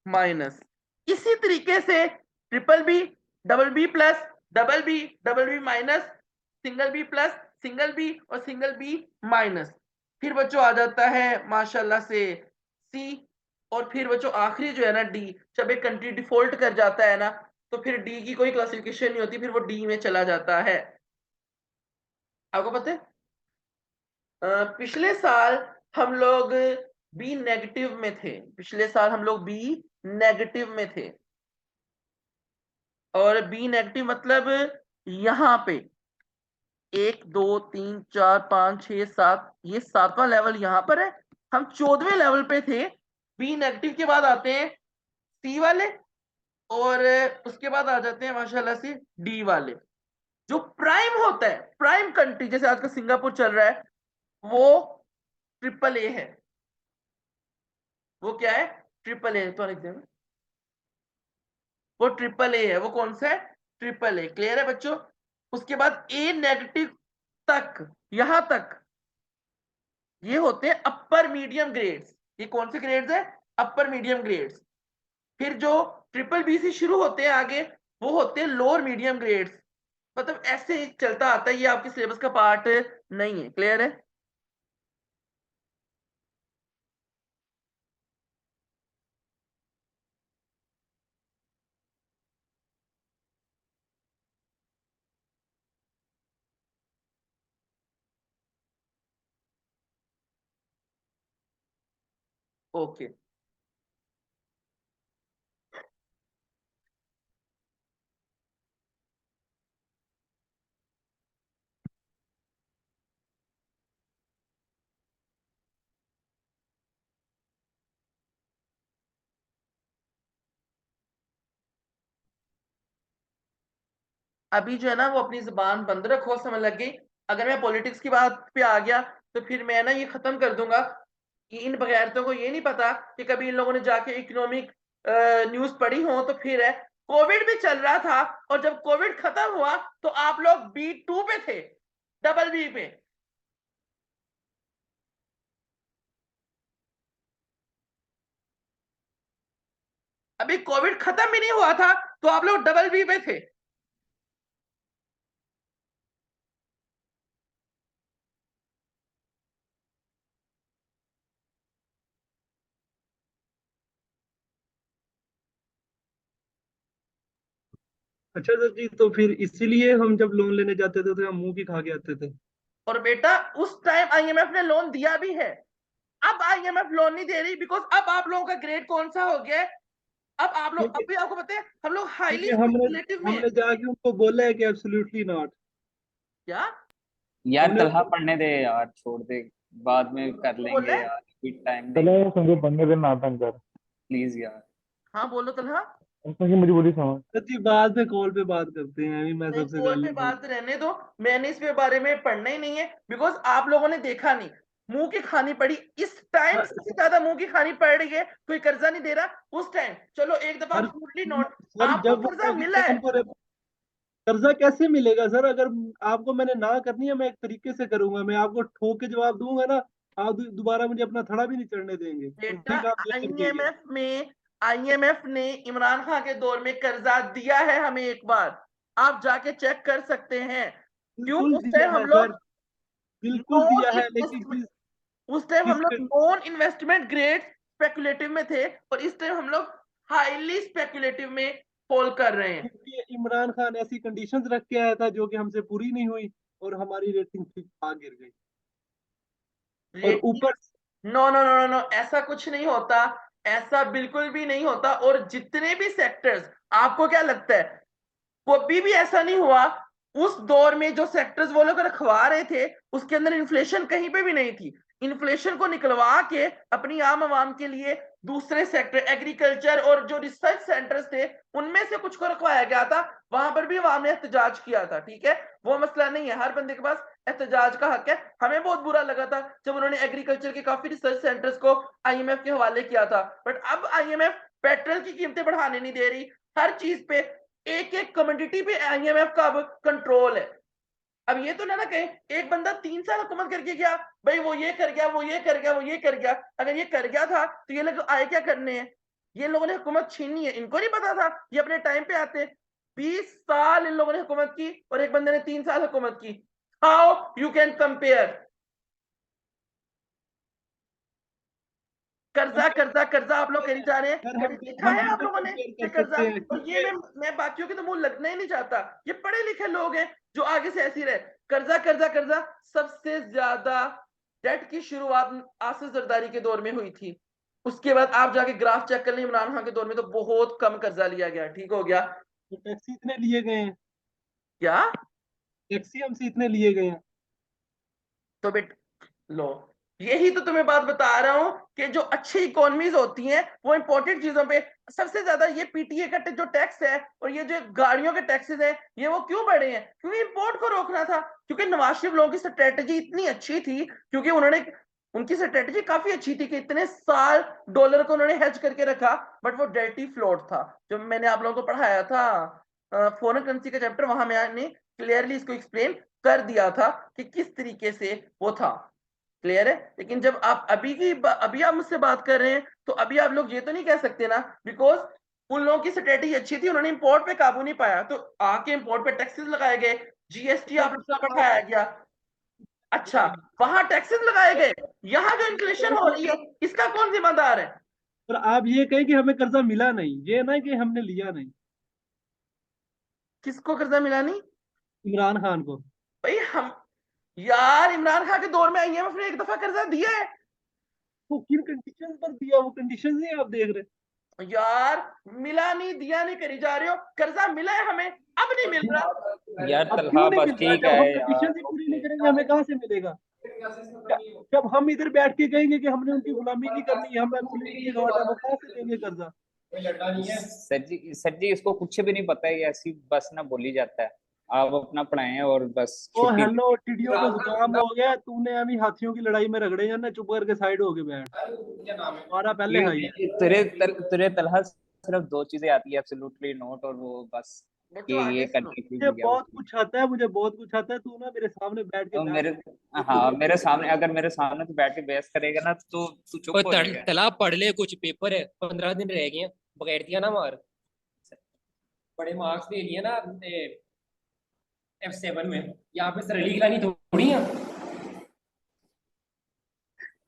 माइनस। इसी तरीके से triple B, double B plus, double B, double B minus, single B plus, single B और सिंगल बी माइनस। फिर बच्चों आ जाता है माशाल्लाह से सी, और फिर बच्चों आखिरी जो है ना डी। जब एक कंट्री डिफॉल्ट कर जाता है ना, तो फिर डी की कोई क्लासिफिकेशन नहीं होती, फिर वो डी में चला जाता है। आपको पता है पिछले साल हम लोग बी नेगेटिव में थे, पिछले साल हम लोग बी नेगेटिव में थे। और बी नेगेटिव मतलब यहाँ पे 1 2 3 4 5 6 7, ये 7वां लेवल यहाँ पर है, हम 14वें लेवल पे थे। बी नेगेटिव के बाद आते हैं सी वाले, और उसके बाद आ जाते हैं माशाल्लाह से डी वाले। जो प्राइम होता है, प्राइम कंट्री जैसे आजकल सिंगापुर चल रहा है, वो ट्रिपल ए है। वो क्या है? Triple A. तो एग्जाम वो ट्रिपल ए है। वो कौन सा है? Triple A. क्लियर है बच्चों? उसके बाद ए नेगेटिव तक, यहां तक ये होते हैं अपर मीडियम ग्रेड्स। ये कौन से ग्रेड्स है? अपर मीडियम ग्रेड्स। फिर जो ट्रिपल बी से शुरू होते हैं आगे, वो होते हैं लोअर मीडियम ग्रेड्स। मतलब ऐसे ही चलता आता है, ये आपके सिलेबस का पार्ट नहीं है। क्लियर है? ओके। अभी जो है ना वो अपनी जुबान बंद रखो, समझ लग गई? अगर मैं पॉलिटिक्स की बात पे आ गया तो फिर मैं ना ये खत्म कर दूंगा कि इन बगैरतों को ये नहीं पता कि कभी इन लोगों ने जाके इकोनॉमिक न्यूज पढ़ी हो। तो फिर है, कोविड भी चल रहा था, और जब कोविड खत्म हुआ तो आप लोग B2 पे थे, डबल बी पे। अभी कोविड खत्म भी नहीं हुआ था तो आप लोग डबल बी पे थे। अच्छा सर जी, तो फिर इसीलिए हम जब लोन लेने जाते थे तो हम मुंह की खा के आते थे। और बेटा उस टाइम IMF ने लोन दिया भी है। अब IMF लोन नहीं दे रही, बिकॉज अब आप लोगों का ग्रेड कौन सा हो गया है? अब आप लोग, क्योंकि अभी आपको पता है हम लोग हाईली क्योंकि हमने स्पेकुलेटिव में हैं। हमने जाके उनको बोला है कि एब्सोल्युटली नॉट। क्या यार हमने तलहा पढ़ने दे यार, छोड़ दे, बाद में कर बोला लेंगे है? यार, अभी टाइम चलो नहीं, संजय पढ़ने देना आतंक कर। प्लीज यार। हाँ बोलो तलहा। उसमें की मजबूरी समझ। सर जी बाद में कॉल पे बात करते हैं, अभी मैं नहीं, सबसे कॉल पे पहले बात रहने दो, मैंने इस पे बारे में पढ़ना ही नहीं है, बिकॉज आप लोगों ने देखा नहीं, मुंह की खानी पड़ी। इस टाइम सबसे ज्यादा मुंह की खानी पड़ रही है, कोई कर्जा नहीं दे रहा उस टाइम। चलो एक दफा सर फूडली नोट, सर आपको जब वो कर्जा कहेंगे मिला कि है। हमको कर्जा कैसे मिलेगा सर? अगर आपको मैंने ना करनी है, मैं एक तरीके से करूंगा, मैं आपको ठोक के जवाब दूंगा ना, आप दोबारा मुझे अपना थड़ा भी नहीं चढ़ने देंगे, और बेटा वही काम ये करके गए। IMF ने इमरान खान के दौर में कर्जा दिया है हमें एक बार, आप जाके चेक कर सकते हैं। क्यों? बिल्कुल उस दिया टाइम हम है लोग सर, बिल्कुल नॉन दिया है, लेकिन इन्वेस्टमेंट उस टाइम हम लोग किस नॉन इन्वेस्टमेंट ग्रेड स्पेकुलेटिव में थे, और इस टाइम हम लोग हाईली स्पेकुलेटिव में फॉल कर रहे हैं। क्योंकि इमरान खान ऐसी कंडीशंस रख के आया था जो कि हमसे पूरी नहीं हुई, और हमारी रेटिंग ठीक ठाक गिर गई। और ऊपर no no no no no, ऐसा कुछ नहीं होता, ऐसा बिल्कुल भी नहीं होता। और जितने भी सेक्टर्स, आपको क्या लगता है कभी भी ऐसा नहीं हुआ? उस दौर में जो सेक्टर्स वो लोग रखवा रहे थे, उसके अंदर इन्फ्लेशन कहीं पे भी नहीं थी। इन्फ्लेशन को निकलवा के अपनी आम आवाम के लिए दूसरे सेक्टर, एग्रीकल्चर और जो रिसर्च सेंटर्स थे, उनमें से कुछ को रखवाया गया था। वहां पर भी आवाम ने एहतजाज किया था, ठीक है, वो मसला नहीं है, हर बंदे के पास एहतजाज का हक है। हमें बहुत बुरा लगा था जब उन्होंने एग्रीकल्चर के काफी रिसर्च सेंटर्स को IMF के हवाले किया था। बट अब IMF पेट्रोल की कीमतें बढ़ाने नहीं दे रही, हर चीज पे, एक एक कमोडिटी पे IMF का अब कंट्रोल है। अब ये तो ना कहे एक बंदा 3 साल हुकूमत करके गया, भाई वो ये कर गया, वो ये कर गया, वो ये कर गया। अगर ये कर गया था तो ये लोग आए क्या करने हैं? ये लोगों ने हुकूमत छीनी है, इनको नहीं पता था ये अपने टाइम पे आते। 20 साल इन लोगों ने हुकूमत की और एक बंदे ने 3 साल हुकूमत की। How you can compare? कर्जा कर्जा कर्जा आप लोग कहीं जा रहे हैं, सर कभी हम देखा हम है आप बिल्कुल लोगों ने कंपेयर कि कर कर्जा? सकते हैं, और ये क्योंकि मैं बाकियों के तो मुंह लगना ही नहीं चाहता, ये पढ़े लिखे लोग हैं जो आगे से ऐसी रहे। कर्जा कर्जा कर्जा सबसे ज्यादा डेट की शुरुआत आसिफ जरदारी के दौर में हुई थी। उसके बाद आप जाके ग्राफ चेक कर लें, इमरान खान के दौर में तो बहुत कम कर्जा लिया गया। ठीक हो गया तो टैक्सी इतने लिए गए हैं, क्या? टैक्सी हमसे इतने लिए गए हैं। तो बेट लो, यही तो तुम्हें बात बता रहा हूं कि जो अच्छी इकोनॉमीज होती हैं वो इंपोर्टेड चीजों पे सबसे ज्यादा ये पीटीए का जो टैक्स है और ये जो गाड़ियों के टैक्सेस हैं ये वो क्यों बढ़े हैं? क्योंकि इंपोर्ट को रोकना था। क्योंकि नवाज शरीफ लोगों की स्ट्रेटेजी इतनी अच्छी थी, क्योंकि उनकी स्ट्रेटेजी काफी अच्छी थी कि इतने साल डॉलर को उन्होंने हेज करके रखा, बट वो डेटी फ्लोट था। जो मैंने आप लोगों को पढ़ाया था फॉरेन करेंसी का चैप्टर, वहां मैंने क्लियरली इसको एक्सप्लेन कर दिया था कि किस तरीके से वो था। क्लियर है? लेकिन जब आप अभी आप मुझसे बात कर रहे हैं तो अभी आप लोग ये तो नहीं कह सकते ना, बिकॉज उन लोगों की स्ट्रेटेजी अच्छी थी, उन्होंने इंपोर्ट पे काबू नहीं पाया तो आके इंपोर्ट पे टैक्सेस लगाए गए, जीएसटी आप लोगों को बढ़ाया गया। अच्छा, वहां टैक्सेस लगाए गए, यहाँ जो इन्फ्लेशन हो रही है इसका कौन जिम्मेदार है? और आप ये कहें कि हमें कर्जा मिला नहीं, ये ना कि हमने लिया नहीं। किसको कर्जा मिला नहीं? इमरान खान को। भाई हम यार इमरान खान के दौर में आईएमएफ ने एक दफा कर्जा दिया है तो किन कंडीशन पर दिया, वो कंडीशन नहीं आप देख रहे। यार। मिला नहीं, दिया नहीं करी जा रहे हो। कर्जा मिला है हमें, अब नहीं मिल रहा। यार अब तलहा क्यों नहीं बस मिल रहा? ठीक जब हम है कंडीशन ही पूरी नहीं करेंगे हमें कहाँ से मिलेगा? जब हम इधर बैठ के कहेंगे कि हमने उनकी गुलामी नहीं करनी, हम एब्सोल्युटली गॉड है, वो कहाँ से देंगे कर्जा? सर जी इसको कुछ भी नहीं पता है, ये ऐसी बस ना बोली जाता है। आप अपना पढ़ाएं और बस ओ छुट्टी हेलो, टिड्डियों को जुकाम हो गया, तूने अभी हाथियों की लड़ाई में रगड़े हैं ना, चुप करके साइड होके बैठ। हमारा पहले हाई है। तेरे तलहा सिर्फ दो चीजें आती है, एब्सोल्युटली नोट और वो बस कि बच्चों आगे ये सुनो, करने के मुझे लिए बहुत कुछ आता है, मुझे बहुत कुछ आता है। तू ना मेरे सामने बैठ के तो बैठ। मेरे सामने अगर मेरे सामने तो बैठ के बहस करेगा ना तो तू चुप हो जाएगा। तालाब पढ़ ले, कुछ पेपर है, 15 दिन रह गए हैं, बगैर दिया ना मार। बड़े मार्क्स दे लिए ना F7 में। यहाँ पे सरली गिलानी थोड़ी है,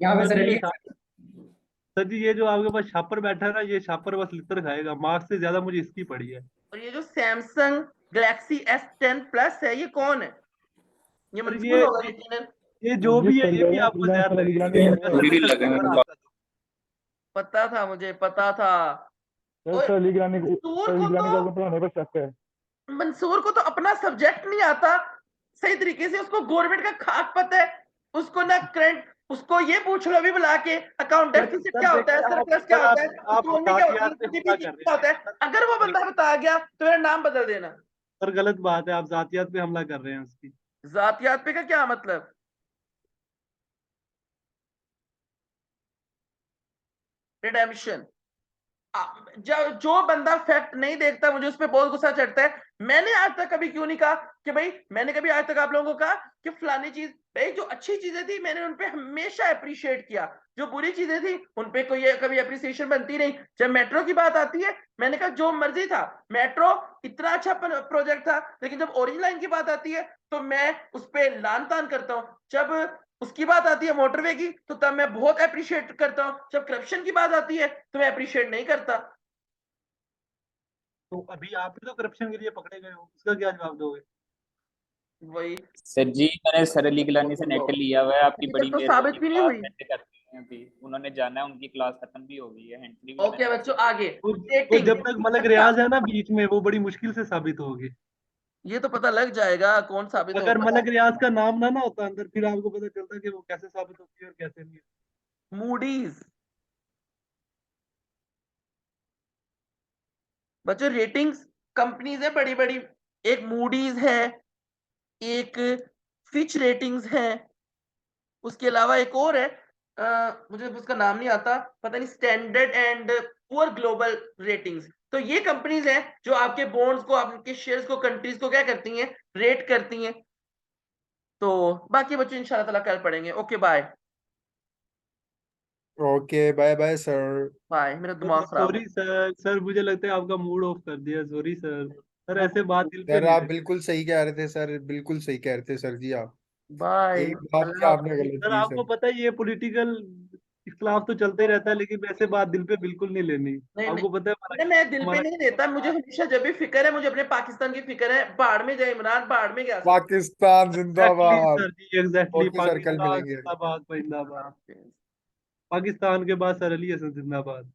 यहाँ पे सरली सर जी ये जो आपके पास छापर बैठा है ना, ये छापर बस लिटर खाएगा, मार्क्स से ज्यादा मुझे इसकी पड़ी है। और ये जो सैमसंग गैलेक्सी S10 प्लस है ये कौन है? ये और मंसूर होगा यकीनन। ये जो भी है ये भी आपको जहर लगेगा। पता था मुझे, पता था। सर और सरली गिलानी मंसूर सरली को गिलानी को तो पढ़ाने पर शक है। मंसूर को तो अपना सब्जेक्ट नहीं आता सही तरीके से, उसको गवर्नमेंट का खाक पता है, उसको ना करंट, उसको ये पूछ लो अभी बुला के अकाउंट डेफिसिट क्या होता है, सरप्लस क्या होता है, आप इकोनॉमी क्या जातियात पे हमला कर क्या होता रहे है। हैं। अगर वो बंदा बता गया तो मेरा नाम बदल देना। सर गलत बात है, आप जातियात पे हमला कर रहे हैं उसकी। जातियात पे का क्या मतलब? रिडेम्पशन। जो बंदा फैक्ट नहीं देखता मुझे उस पर बहुत गुस्सा चढ़ता है। मैंने आज तक कभी क्यों नहीं कहा कि भाई, मैंने कभी आज तक आप लोगों को कहा कि फलानी चीज, भाई जो अच्छी चीजें थी मैंने उन पे हमेशा अप्रिशिएट किया, जो बुरी चीजें थी उन पे कोई कभी अप्रिसिएशन बनती नहीं। जब मेट्रो की बात आती है मैंने कहा जो मर्जी था, मेट्रो इतना अच्छा प्रोजेक्ट था, लेकिन जब ओरिजिन लाइन की बात आती है तो मैं उस पर लान तान करता हूँ। जब उसकी बात आती है मोटरवे की तो तब मैं बहुत अप्रिशिएट करता हूँ, जब करप्शन की बात आती है तो मैं अप्रिशिएट नहीं करता। तो अभी आप भी तो करप्शन के लिए पकड़े गए हो, उसका क्या जवाब दोगे? वही सर जी मैंने सरली गिलानी से नेट लिया हुआ है, आपकी अभी बड़ी तक तो मेहरबानी। साबित भी नहीं क्लास हुई। कैसे करते हैं अभी उन्होंने जाना है, उनकी क्लास खत्म भी हो गई है, एंट्री भी ओके बच्चों आगे वो रेटिंग। जब तक मलक रियाज है ना बीच में, वो बड़ी मुश्किल से साबित होगी। ये तो पता लग जाएगा कौन साबित अगर होगा। मलक रियाज का नाम ना ना होता अंदर, फिर आपको पता चलता कि वो कैसे साबित होती है और कैसे नहीं। मूडीज बच्चों, रेटिंग्स कंपनीज है बड़ी बड़ी, एक मूडीज है, एक फिच रेटिंग्स है, उसके अलावा एक और है मुझे उसका नाम नहीं आता, पता नहीं, standard and poor global ratings. तो ये कंपनीज हैं जो आपके बॉन्ड्स को, आपके शेयर्स को, कंट्रीज को क्या करती हैं, रेट करती हैं। तो बाकी बच्चों इंशाल्लाह ताला कल पढ़ेंगे। Okay bye okay bye bye sir. Bye. मेरा दिमाग खराब हो सॉरी सर, सर मुझे लगता है आपका मूड ऑफ कर दिया, सॉरी सर। सर ऐसे बात दिल पे सर नहीं आप लगी। बिल्कुल सही कह रहे थे सर, बिल्कुल सही कह रहे थे सर जी आप। बाय। एक बात की अल्लाह आपने गलत सर की आपको सर। पता है ये पॉलिटिकल इख्तलाफ तो चलते ही रहता है, लेकिन वैसे बात दिल पे बिल्कुल नहीं लेनी। नहीं आपको पता है नहीं, मैं दिल पे हमारा नहीं देता, मुझे हमेशा जब भी फिक्र है, मुझे अपने पाकिस्तान की फिक्र है। बाढ़ में जाए इमरान, बाढ़ में गया। पाकिस्तान एग्जैक्टली जिंदाबाद। सर जी, एग्जैक्टली मोती सर्कल पाकिस्तान मिलेंगे। जिंदाबाद, जिंदाबाद। पाकिस्तान के बाद सर अली हसन जिंदाबाद।